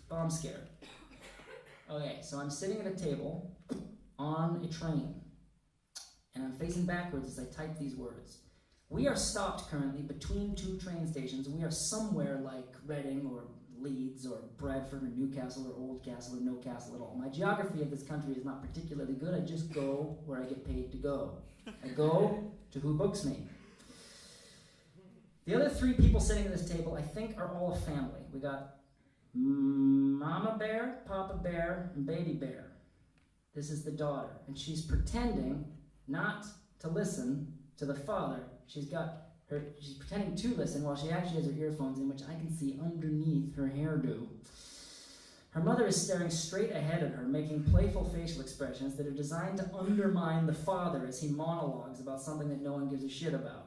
Bomb scare. Okay, so I'm sitting at a table on a train, and I'm facing backwards as I type these words. We are stopped currently between two train stations. We are somewhere like Reading or Leeds or Bradford or Newcastle or Oldcastle or no castle at all. My geography of this country is not particularly good. I just go where I get paid to go. I go to who books me. The other three people sitting at this table, I think, are all a family. We got Mama Bear, Papa Bear, and Baby Bear. This is the daughter, and she's pretending not to listen to the father. She's pretending to listen while she actually has her earphones in, which I can see underneath her hairdo. Her mother is staring straight ahead at her, making playful facial expressions that are designed to undermine the father as he monologues about something that no one gives a shit about.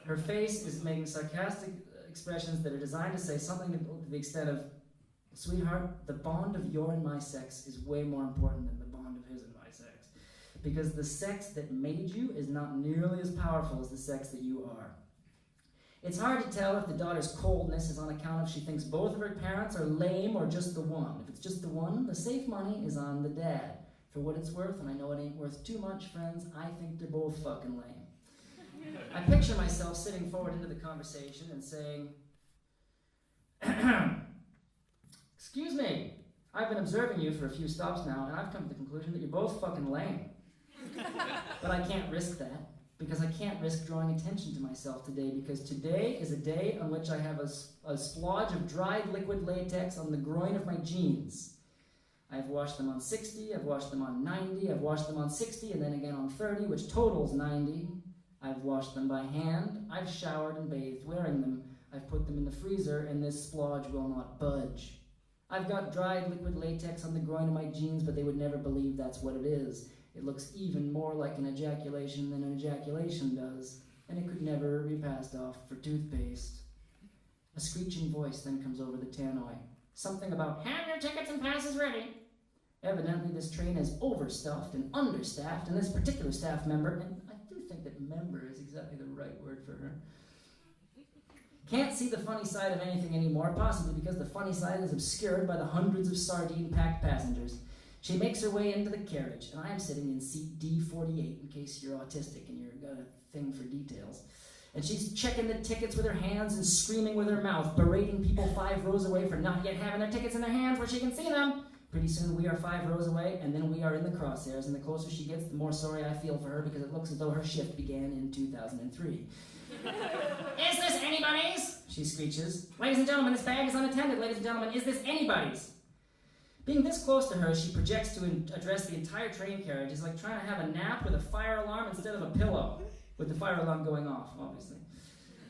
Her face is making sarcastic expressions that are designed to say something to the extent of, sweetheart, the bond of your and my sex is way more important than the bond of his and my sex. Because the sex that made you is not nearly as powerful as the sex that you are. It's hard to tell if the daughter's coldness is on account of she thinks both of her parents are lame or just the one. If it's just the one, the safe money is on the dad. For what it's worth, and I know it ain't worth too much, friends, I think they're both fucking lame. I picture myself sitting forward into the conversation and saying, excuse me, I've been observing you for a few stops now, and I've come to the conclusion that you're both fucking lame. But I can't risk that, because I can't risk drawing attention to myself today, because today is a day on which I have a splodge of dried liquid latex on the groin of my jeans. I've washed them on 60, I've washed them on 90, I've washed them on 60, and then again on 30, which totals 90. I've washed them by hand, I've showered and bathed wearing them, I've put them in the freezer, and this splodge will not budge. I've got dried liquid latex on the groin of my jeans, but they would never believe that's what it is. It looks even more like an ejaculation than an ejaculation does, and it could never be passed off for toothpaste. A screeching voice then comes over the tannoy. Something about, have your tickets and passes ready. Evidently this train is overstuffed and understaffed, and this particular staff member, and I do think that member is exactly the right word for her, can't see the funny side of anything anymore, possibly because the funny side is obscured by the hundreds of sardine-packed passengers. She makes her way into the carriage, and I am sitting in seat D48, in case you're autistic and you've got a thing for details. And she's checking the tickets with her hands and screaming with her mouth, berating people 5 rows away for not yet having their tickets in their hands where she can see them. Pretty soon we are 5 rows away, and then we are in the crosshairs, and the closer she gets, the more sorry I feel for her, because it looks as though her shift began in 2003. Is this anybody's? She screeches. Ladies and gentlemen, this bag is unattended. Ladies and gentlemen, is this anybody's? Being this close to her, she projects to address the entire train carriage. It's like trying to have a nap with a fire alarm instead of a pillow, with the fire alarm going off, obviously.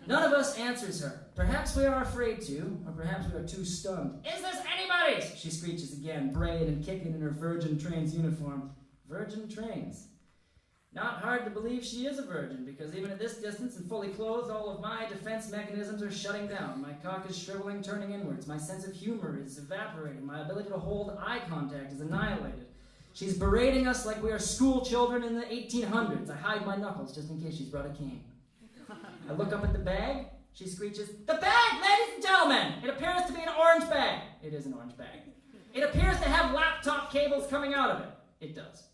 None of us answers her. Perhaps we are afraid to, or perhaps we are too stunned. Is this anybody's? She screeches again, braying and kicking in her Virgin Trains uniform. Virgin Trains. Not hard to believe she is a virgin, because even at this distance and fully clothed, all of my defense mechanisms are shutting down. My cock is shriveling, turning inwards. My sense of humor is evaporating. My ability to hold eye contact is annihilated. She's berating us like we are school children in the 1800s. I hide my knuckles just in case she's brought a cane. I look up at the bag. She screeches, "The bag, ladies and gentlemen! It appears to be an orange bag." It is an orange bag. It appears to have laptop cables coming out of it. It does.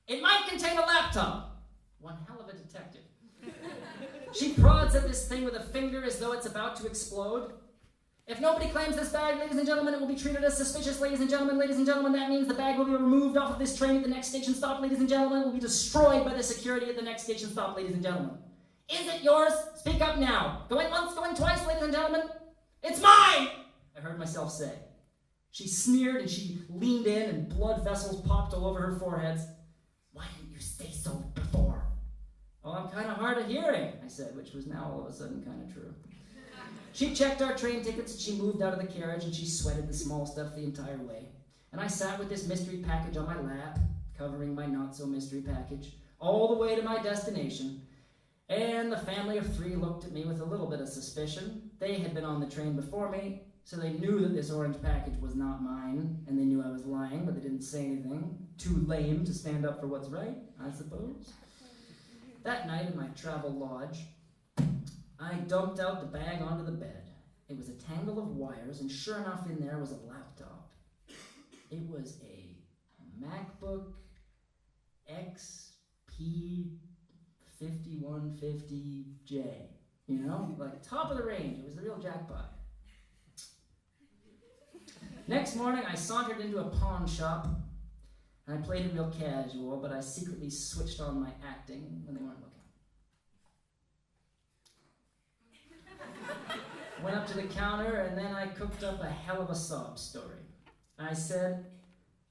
It might contain a laptop. One hell of a detective. She prods at this thing with a finger as though it's about to explode. If nobody claims this bag, ladies and gentlemen, it will be treated as suspicious, ladies and gentlemen. Ladies and gentlemen, that means the bag will be removed off of this train at the next station stop, ladies and gentlemen. It will be destroyed by the security at the next station stop, ladies and gentlemen. Is it yours? Speak up now. Going once, going twice, ladies and gentlemen. It's mine! I heard myself say. She sneered and she leaned in and blood vessels popped all over her foreheads. Why didn't you say so before? Oh, I'm kind of hard of hearing, I said, which was now all of a sudden kind of true. She checked our train tickets and she moved out of the carriage and she sweated the small stuff the entire way. And I sat with this mystery package on my lap, covering my not-so-mystery package, all the way to my destination. And the family of 3 looked at me with a little bit of suspicion. They had been on the train before me, so they knew that this orange package was not mine, and they knew I was lying, but they didn't say anything. Too lame to stand up for what's right, I suppose. That night in my travel lodge, I dumped out the bag onto the bed. It was a tangle of wires, and sure enough in there was a laptop. It was a MacBook XP 5150J. You know? Like top of the range. It was the real jackpot. Next morning, I sauntered into a pawn shop, and I played it real casual, but I secretly switched on my acting when they weren't looking. Went up to the counter, and then I cooked up a hell of a sob story. I said,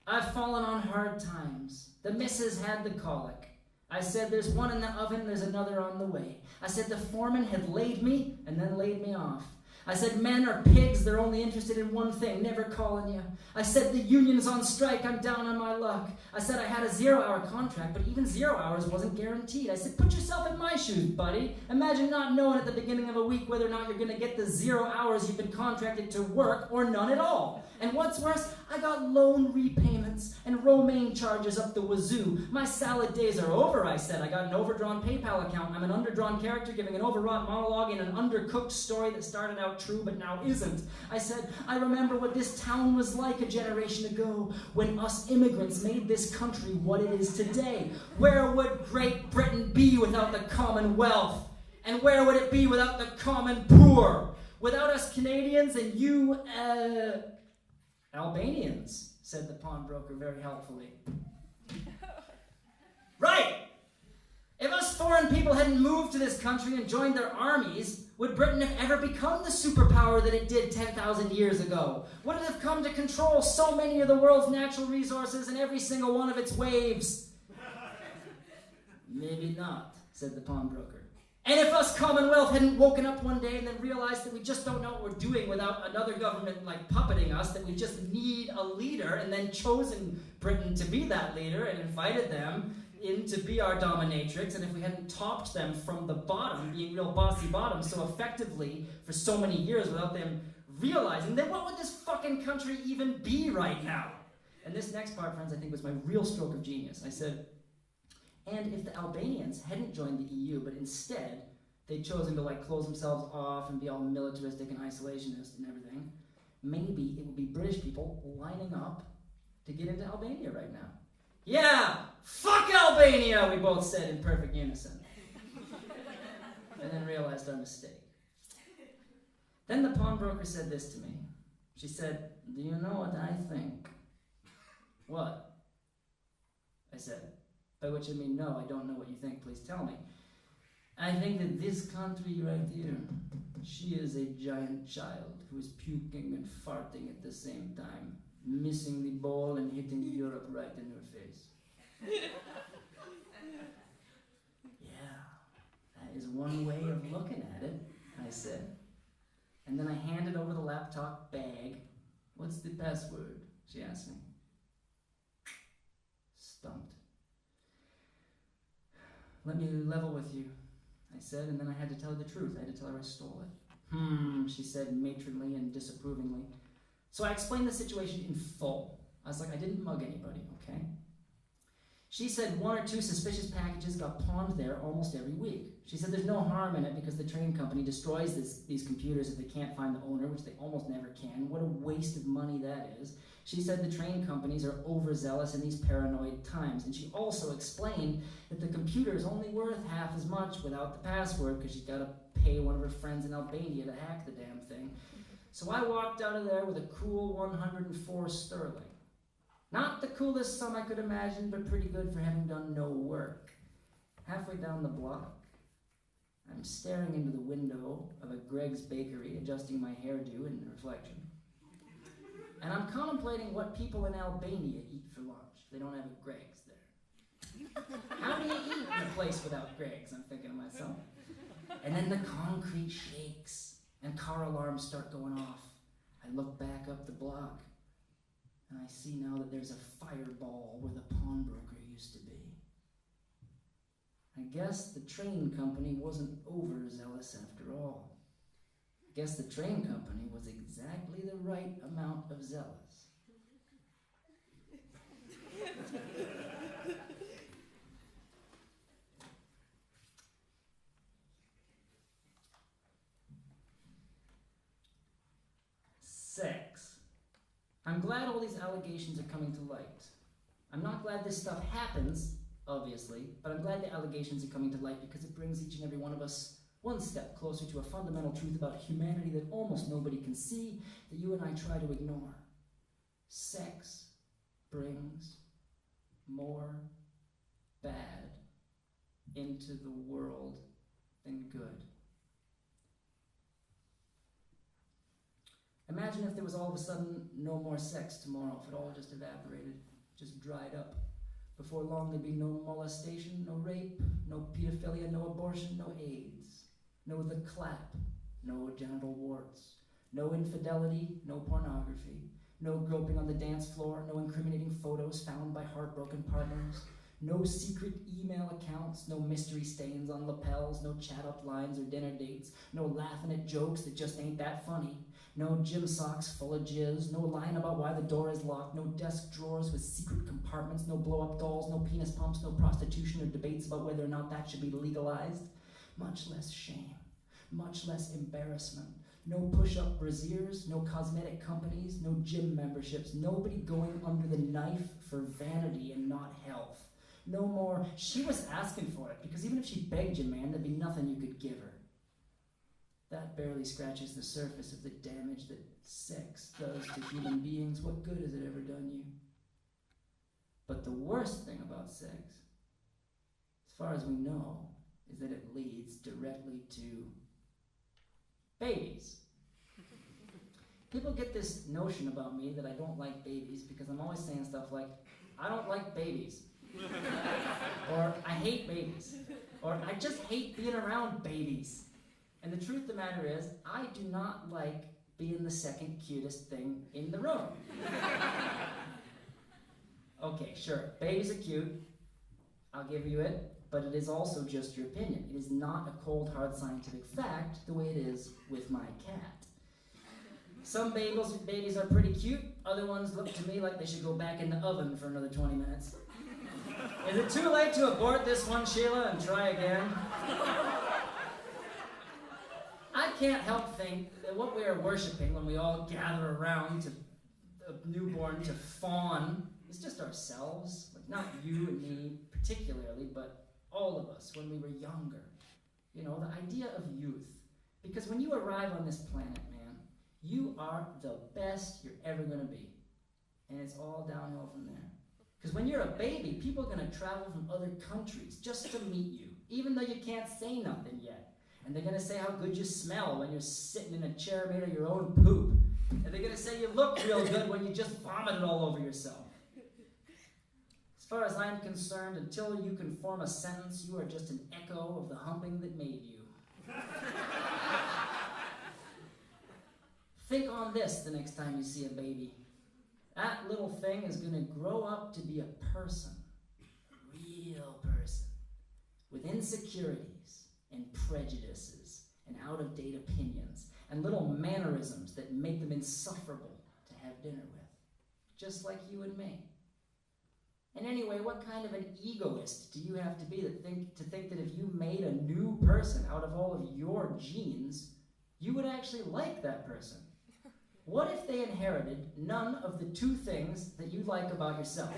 I've fallen on hard times. The missus had the colic. I said, there's one in the oven, there's another on the way. I said, the foreman had laid me and then laid me off. I said, men are pigs, they're only interested in one thing, never calling you. I said, the union's on strike, I'm down on my luck. I said, I had a 0-hour contract, but even 0 hours wasn't guaranteed. I said, put yourself in my shoes, buddy. Imagine not knowing at the beginning of a week whether or not you're going to get the 0 hours you've been contracted to work or none at all. And what's worse, I got loan repayments and romaine charges up the wazoo. My salad days are over, I said. I got an overdrawn PayPal account. I'm an underdrawn character giving an overwrought monologue in an undercooked story that started out true but now isn't. I said, I remember what this town was like a generation ago when us immigrants made this country what it is today. Where would Great Britain be without the Commonwealth? And where would it be without the common poor? Without us Canadians and you, Albanians, said the pawnbroker very helpfully. Right! If us foreign people hadn't moved to this country and joined their armies, would Britain have ever become the superpower that it did 10,000 years ago? Would it have come to control so many of the world's natural resources and every single one of its waves? Maybe not, said the pawnbroker. And if us Commonwealth hadn't woken up one day and then realized that we just don't know what we're doing without another government like puppeting us, that we just need a leader, and then chosen Britain to be that leader and invited them in to be our dominatrix, and if we hadn't topped them from the bottom, being real bossy bottom so effectively for so many years without them realizing, then what would this fucking country even be right now? And this next part, friends, I think was my real stroke of genius. I said, and if the Albanians hadn't joined the EU, but instead they'd chosen to like close themselves off and be all militaristic and isolationist and everything, maybe it would be British people lining up to get into Albania right now. Yeah, fuck Albania, we both said in perfect unison. And then realized our mistake. Then the pawnbroker said this to me. She said, do you know what I think? What? I said, by which I mean, no, I don't know what you think, please tell me. I think that this country right here, she is a giant child who is puking and farting at the same time, missing the ball and hitting Europe right in her face. Yeah, that is one way of looking at it, I said. And then I handed over the laptop bag. What's the password? She asked me. Stumped. Let me level with you, I said, and then I had to tell her the truth. I had to tell her I stole it. She said matronly and disapprovingly. So I explained the situation in full. I was like, I didn't mug anybody, okay? She said 1 or 2 suspicious packages got pawned there almost every week. She said there's no harm in it because the train company destroys these computers if they can't find the owner, which they almost never can. What a waste of money that is. She said the train companies are overzealous in these paranoid times. And she also explained that the computer is only worth half as much without the password because she's got to pay one of her friends in Albania to hack the damn thing. So I walked out of there with a cool 104 sterling. Not the coolest sum I could imagine, but pretty good for having done no work. Halfway down the block, I'm staring into the window of a Greg's Bakery, adjusting my hairdo in reflection. And I'm contemplating what people in Albania eat for lunch. They don't have a Greg's there. How do you eat in a place without Greg's? I'm thinking to myself. And then the concrete shakes, and car alarms start going off. I look back up the block, and I see now that there's a fireball where the pawnbroker used to be. I guess the train company wasn't overzealous after all. I guess the train company was exactly the right amount of zealous. I'm glad all these allegations are coming to light. I'm not glad this stuff happens, obviously, but I'm glad the allegations are coming to light because it brings each and every one of us one step closer to a fundamental truth about humanity that almost nobody can see, that you and I try to ignore. Sex brings more bad into the world than good. Imagine if there was all of a sudden no more sex tomorrow, if it all just evaporated, just dried up. Before long there'd be no molestation, no rape, no pedophilia, no abortion, no AIDS, no the clap, no genital warts, no infidelity, no pornography, no groping on the dance floor, no incriminating photos found by heartbroken partners, no secret email accounts, no mystery stains on lapels, no chat-up lines or dinner dates, no laughing at jokes that just ain't that funny, no gym socks full of jizz, no lying about why the door is locked, no desk drawers with secret compartments, no blow-up dolls, no penis pumps, no prostitution or debates about whether or not that should be legalized. Much less shame, much less embarrassment, no push-up brasiers, no cosmetic companies, no gym memberships, nobody going under the knife for vanity and not health. No more, she was asking for it, because even if she begged you, man, there'd be nothing you could give her. That barely scratches the surface of the damage that sex does to human beings. What good has it ever done you? But the worst thing about sex, as far as we know, is that it leads directly to babies. People get this notion about me that I don't like babies because I'm always saying stuff like, I don't like babies. Or I hate babies. Or I just hate being around babies. And the truth of the matter is, I do not like being the second cutest thing in the room. Okay, sure, babies are cute. I'll give you it. But it is also just your opinion. It is not a cold, hard scientific fact the way it is with my cat. Some babies are pretty cute. Other ones look to me like they should go back in the oven for another 20 minutes. Is it too late to abort this one, Sheila, and try again? I can't help think that what we are worshiping when we all gather around to a newborn to fawn is just ourselves. Like, not you and me particularly, but all of us when we were younger. You know, the idea of youth. Because when you arrive on this planet, man, you are the best you're ever going to be. And it's all downhill from there. Because when you're a baby, people are going to travel from other countries just to meet you, even though you can't say nothing yet. And they're going to say how good you smell when you're sitting in a chair made of your own poop. And they're going to say you look real good when you just vomited all over yourself. As far as I'm concerned, until you can form a sentence, you are just an echo of the humping that made you. Think on this the next time you see a baby. That little thing is going to grow up to be a person, a real person, with insecurities and prejudices and out-of-date opinions and little mannerisms that make them insufferable to have dinner with, just like you and me. And anyway, what kind of an egoist do you have to be to think that if you made a new person out of all of your genes, you would actually like that person? What if they inherited none of the two things that you like about yourself?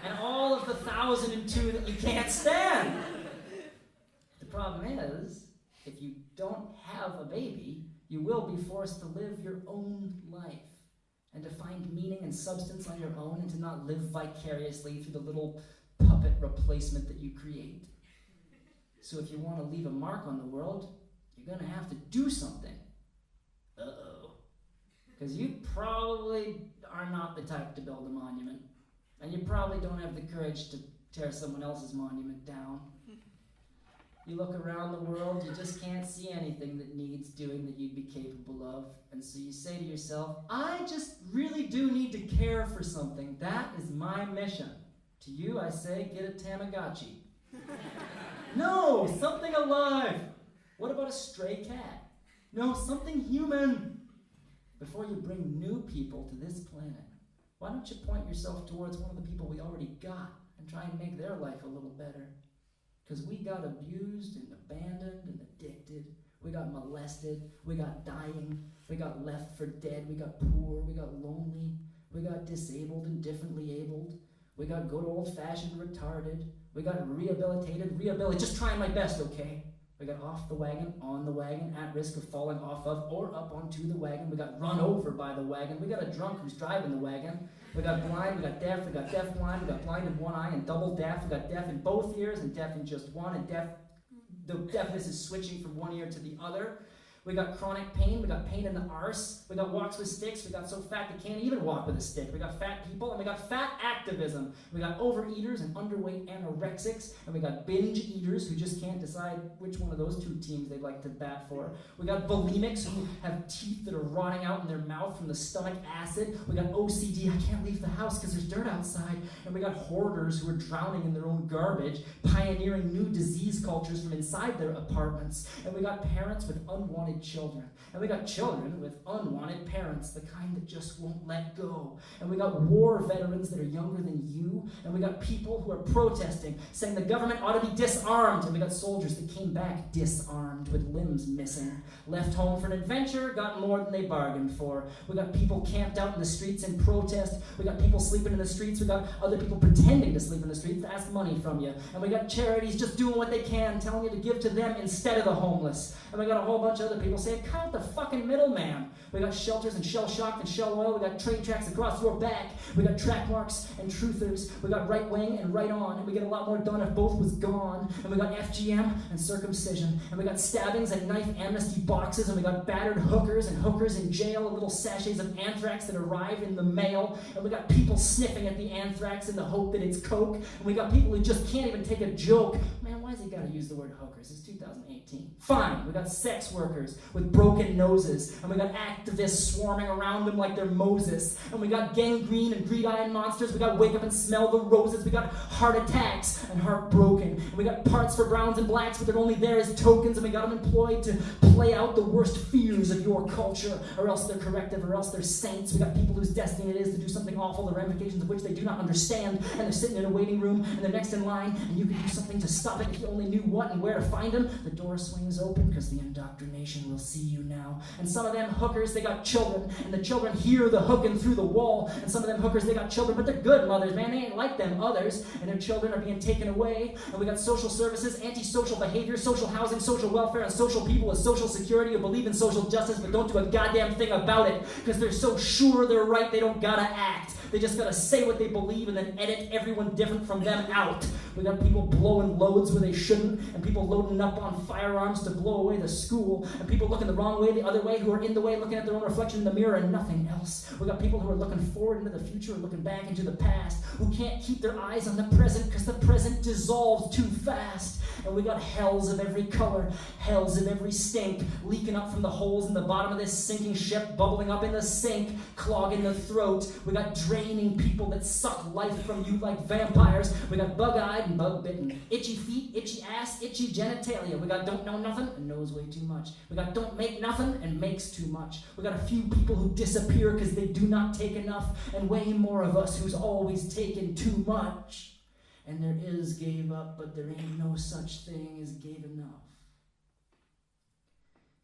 And all of the 1,002 that you can't stand? The problem is, if you don't have a baby, you will be forced to live your own life and to find meaning and substance on your own and to not live vicariously through the little puppet replacement that you create. So if you want to leave a mark on the world, you're going to have to do something. Uh-oh. Because you probably are not the type to build a monument. And you probably don't have the courage to tear someone else's monument down. You look around the world, you just can't see anything that needs doing that you'd be capable of. And so you say to yourself, I just really do need to care for something. That is my mission. To you, I say, get a Tamagotchi. No, something alive. What about a stray cat? No, something human. Before you bring new people to this planet, why don't you point yourself towards one of the people we already got and try and make their life a little better? Because we got abused and abandoned and addicted. We got molested. We got dying. We got left for dead. We got poor. We got lonely. We got disabled and differently abled. We got good old-fashioned retarded. We got rehabilitated. Just trying my best, okay? We got off the wagon, on the wagon, at risk of falling off of or up onto the wagon. We got run over by the wagon. We got a drunk who's driving the wagon. We got blind, we got deaf, we got deaf-blind, we got blind in one eye and double deaf. We got deaf in both ears and deaf in just one, and the deafness is switching from one ear to the other. We got chronic pain, we got pain in the arse, we got walks with sticks, we got so fat they can't even walk with a stick. We got fat people, and we got fat activism. We got overeaters and underweight anorexics, and we got binge eaters who just can't decide which one of those two teams they'd like to bat for. We got bulimics who have teeth that are rotting out in their mouth from the stomach acid. We got OCD, I can't leave the house because there's dirt outside. And we got hoarders who are drowning in their own garbage, pioneering new disease cultures from inside their apartments. And we got parents with unwanted children. And we got children with unwanted parents, the kind that just won't let go. And we got war veterans that are younger than you. And we got people who are protesting, saying the government ought to be disarmed. And we got soldiers that came back disarmed with limbs missing, left home for an adventure, got more than they bargained for. We got people camped out in the streets in protest. We got people sleeping in the streets. We got other people pretending to sleep in the streets to ask money from you. And we got charities just doing what they can, telling you to give to them instead of the homeless. And we got a whole bunch of other people saying, cut out the fucking middleman. We got shelters and shell shock and shell oil. We got train tracks across your back. We got track marks and truthers. We got right wing and right on. And we get a lot more done if both was gone. And we got FGM and circumcision. And we got stabbings and knife amnesty boxes. And we got battered hookers and hookers in jail and little sachets of anthrax that arrive in the mail. And we got people sniffing at the anthrax in the hope that it's coke. And we got people who just can't even take a joke. Man, why's he got to use the word hookers? It's 2018. Fine. We got sex workers with broken noses. And we got activists swarming around them like they're Moses. And we got gangrene and greed-eyeing monsters. We got wake up and smell the roses. We got heart attacks and heartbroken. And we got parts for browns and blacks, but they're only there as tokens. And we got them employed to play out the worst fears of your culture. Or else they're corrective, or else they're saints. We got people whose destiny it is to do something awful, the ramifications of which they do not understand. And they're sitting in a waiting room, and they're next in line, and you can do something to stop it if you only knew what and where to find them. The door swings open, because the indoctrination will see you now. And some of them hookers, they got children, and the children hear the hooking through the wall. And some of them hookers, they got children, but they're good mothers, man. They ain't like them others. And their children are being taken away. And we got social services, antisocial behavior, social housing, social welfare, and social people with social security who believe in social justice but don't do a goddamn thing about it because they're so sure they're right they don't gotta act. They just gotta say what they believe and then edit everyone different from them out. We got people blowing loads where they shouldn't, and people loading up on firearms to blow away the school, and people looking the wrong way, the other way, who are in the way, looking at their own reflection in the mirror and nothing else. We got people who are looking forward into the future and looking back into the past, who can't keep their eyes on the present because the present dissolves too fast. And we got hells of every color, hells of every stink, leaking up from the holes in the bottom of this sinking ship, bubbling up in the sink, clogging the throat. We got draining people that suck life from you like vampires. We got bug-eyed and bug-bitten, itchy feet, itchy ass, itchy genitalia. We got don't know nothing and knows way too much. We got don't make nothing and makes too much. We got a few people who disappear because they do not take enough, and way more of us who's always taken too much. And there is gave up, but there ain't no such thing as gave enough.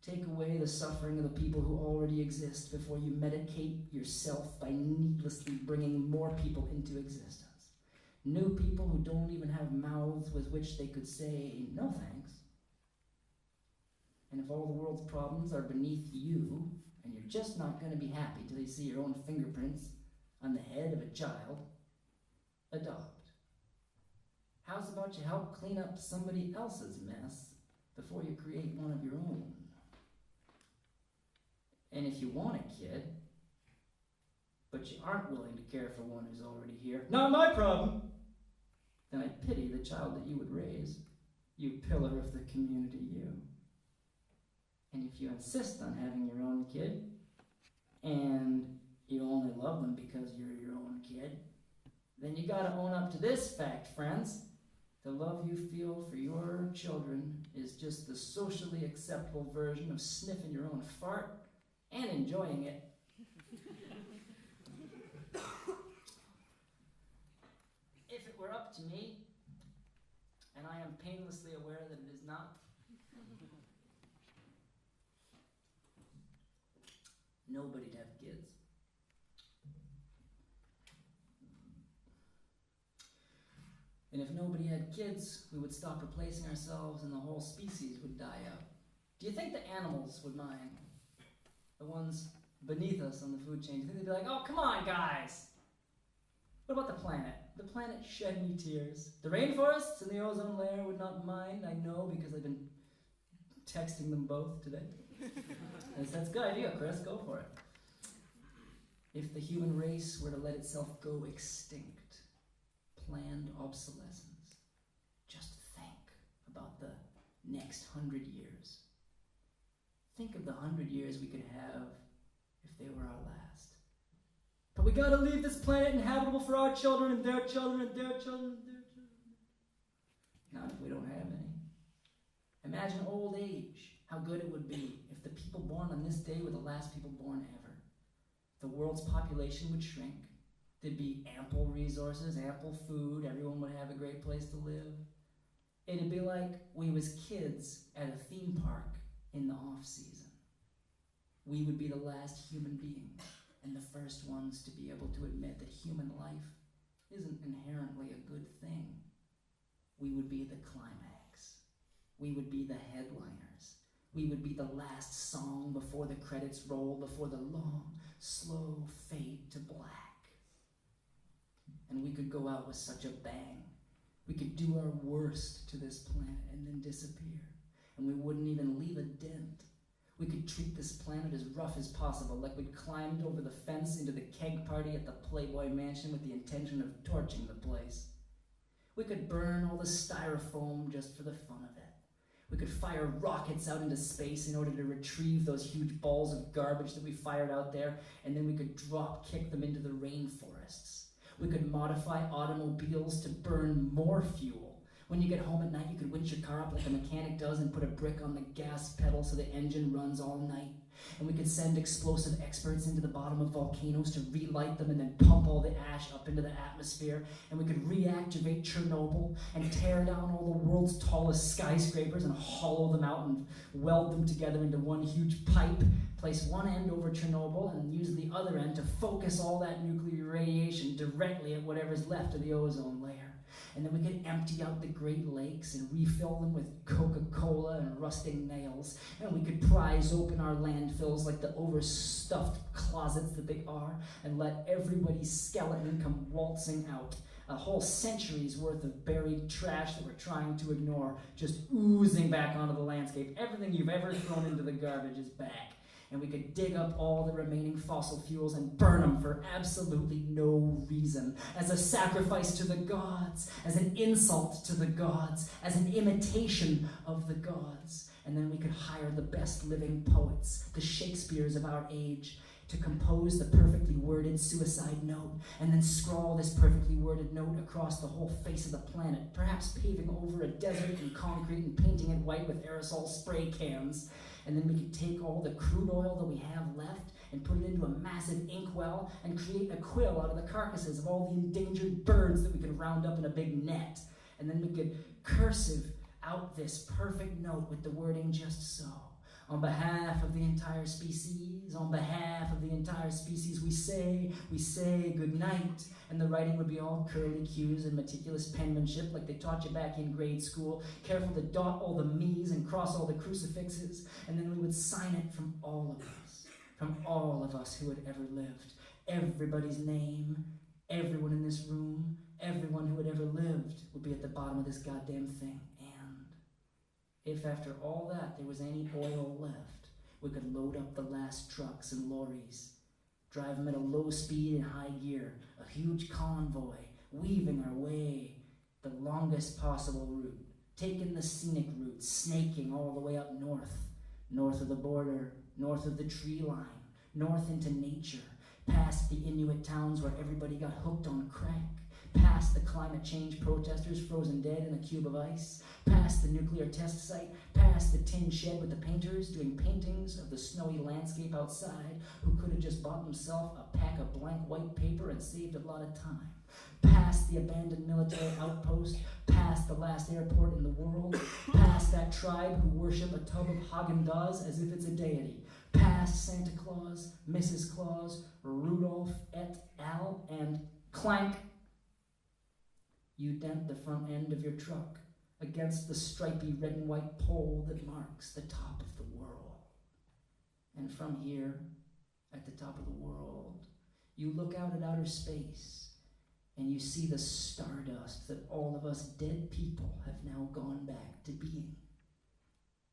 Take away the suffering of the people who already exist before you medicate yourself by needlessly bringing more people into existence. New people who don't even have mouths with which they could say no thanks. And if all the world's problems are beneath you, and you're just not going to be happy till you see your own fingerprints on the head of a child, adopt. How's about you help clean up somebody else's mess before you create one of your own? And if you want a kid, but you aren't willing to care for one who's already here, not my problem, then I pity the child that you would raise, you pillar of the community, you. And if you insist on having your own kid, and you only love them because you're your own kid, then you gotta own up to this fact, friends. The love you feel for your children is just the socially acceptable version of sniffing your own fart and enjoying it. If it were up to me, and I am painlessly aware that it is not, nobody'd have kids. And if nobody had kids, we would stop replacing ourselves and the whole species would die out. Do you think the animals would mind? The ones beneath us on the food chain? Do you think they'd be like, oh, come on, guys? What about the planet? The planet shed me tears. The rainforests and the ozone layer would not mind, I know, because I've been texting them both today. That's a good idea, Chris. Go for it. If the human race were to let itself go extinct, planned obsolescence, just think about the next 100 years. Think of the 100 years we could have if they were our last. But we gotta leave this planet inhabitable for our children and their children and their children and their children. Not if we don't have any. Imagine old age, how good it would be if the people born on this day were the last people born ever. The world's population would shrink. There'd be ample resources, ample food, everyone would have a great place to live. It'd be like we was kids at a theme park in the off-season. We would be the last human beings and the first ones to be able to admit that human life isn't inherently a good thing. We would be the climax. We would be the headliners. We would be the last song before the credits roll, before the long, slow fade to black. And we could go out with such a bang. We could do our worst to this planet and then disappear. And we wouldn't even leave a dent. We could treat this planet as rough as possible, like we'd climbed over the fence into the keg party at the Playboy Mansion with the intention of torching the place. We could burn all the styrofoam just for the fun of it. We could fire rockets out into space in order to retrieve those huge balls of garbage that we fired out there, and then we could drop kick them into the rainforests. We could modify automobiles to burn more fuel. When you get home at night, you could winch your car up like a mechanic does and put a brick on the gas pedal so the engine runs all night. And we could send explosive experts into the bottom of volcanoes to relight them and then pump all the ash up into the atmosphere. And we could reactivate Chernobyl and tear down all the world's tallest skyscrapers and hollow them out and weld them together into one huge pipe, place one end over Chernobyl and use the other end to focus all that nuclear radiation directly at whatever's left of the ozone layer. And then we could empty out the Great Lakes and refill them with Coca-Cola and rusting nails. And we could prise open our landfills like the overstuffed closets that they are and let everybody's skeleton come waltzing out. A whole century's worth of buried trash that we're trying to ignore just oozing back onto the landscape. Everything you've ever thrown into the garbage is back. And we could dig up all the remaining fossil fuels and burn them for absolutely no reason, as a sacrifice to the gods, as an insult to the gods, as an imitation of the gods. And then we could hire the best living poets, the Shakespeares of our age, to compose the perfectly worded suicide note, and then scrawl this perfectly worded note across the whole face of the planet, perhaps paving over a desert in concrete and painting it white with aerosol spray cans. And then we could take all the crude oil that we have left and put it into a massive inkwell and create a quill out of the carcasses of all the endangered birds that we could round up in a big net. And then we could cursive out this perfect note with the wording just so. On behalf of the entire species, we say good night. And the writing would be all curly cues and meticulous penmanship like they taught you back in grade school. Careful to dot all the me's and cross all the crucifixes. And then we would sign it from all of us who had ever lived. Everybody's name, everyone in this room, everyone who had ever lived would be at the bottom of this goddamn thing. If after all that there was any oil left, we could load up the last trucks and lorries, drive them at a low speed and high gear, a huge convoy, weaving our way the longest possible route, taking the scenic route, snaking all the way up north of the border, north of the tree line, north into nature, past the Inuit towns where everybody got hooked on crack, past the climate change protesters frozen dead in a cube of ice, past the nuclear test site, past the tin shed with the painters doing paintings of the snowy landscape outside who could have just bought themselves a pack of blank white paper and saved a lot of time, past the abandoned military outpost, past the last airport in the world, past that tribe who worship a tub of Haagen-Dazs as if it's a deity, past Santa Claus, Mrs. Claus, Rudolph et al., and clank, you dent the front end of your truck against the stripy red and white pole that marks the top of the world. And from here, at the top of the world, you look out at outer space and you see the stardust that all of us dead people have now gone back to being.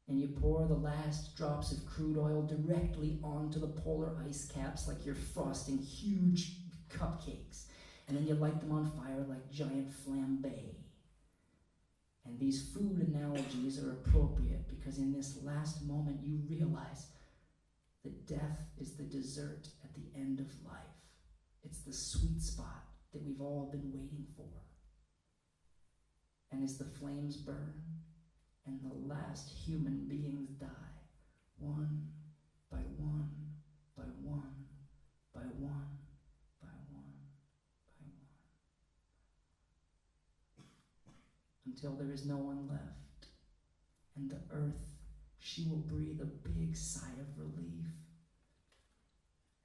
And you pour the last drops of crude oil directly onto the polar ice caps like you're frosting huge cupcakes. And then you light them on fire like giant flambe. And these food analogies are appropriate because in this last moment you realize that death is the dessert at the end of life. It's the sweet spot that we've all been waiting for. And as the flames burn and the last human beings die, one by one, by one, by one, by one, by one, until there is no one left, and the earth, she will breathe a big sigh of relief,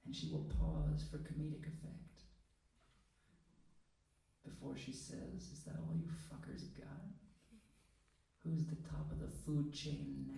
and she will pause for comedic effect before she says, "Is that all you fuckers got? Who's the top of the food chain now?"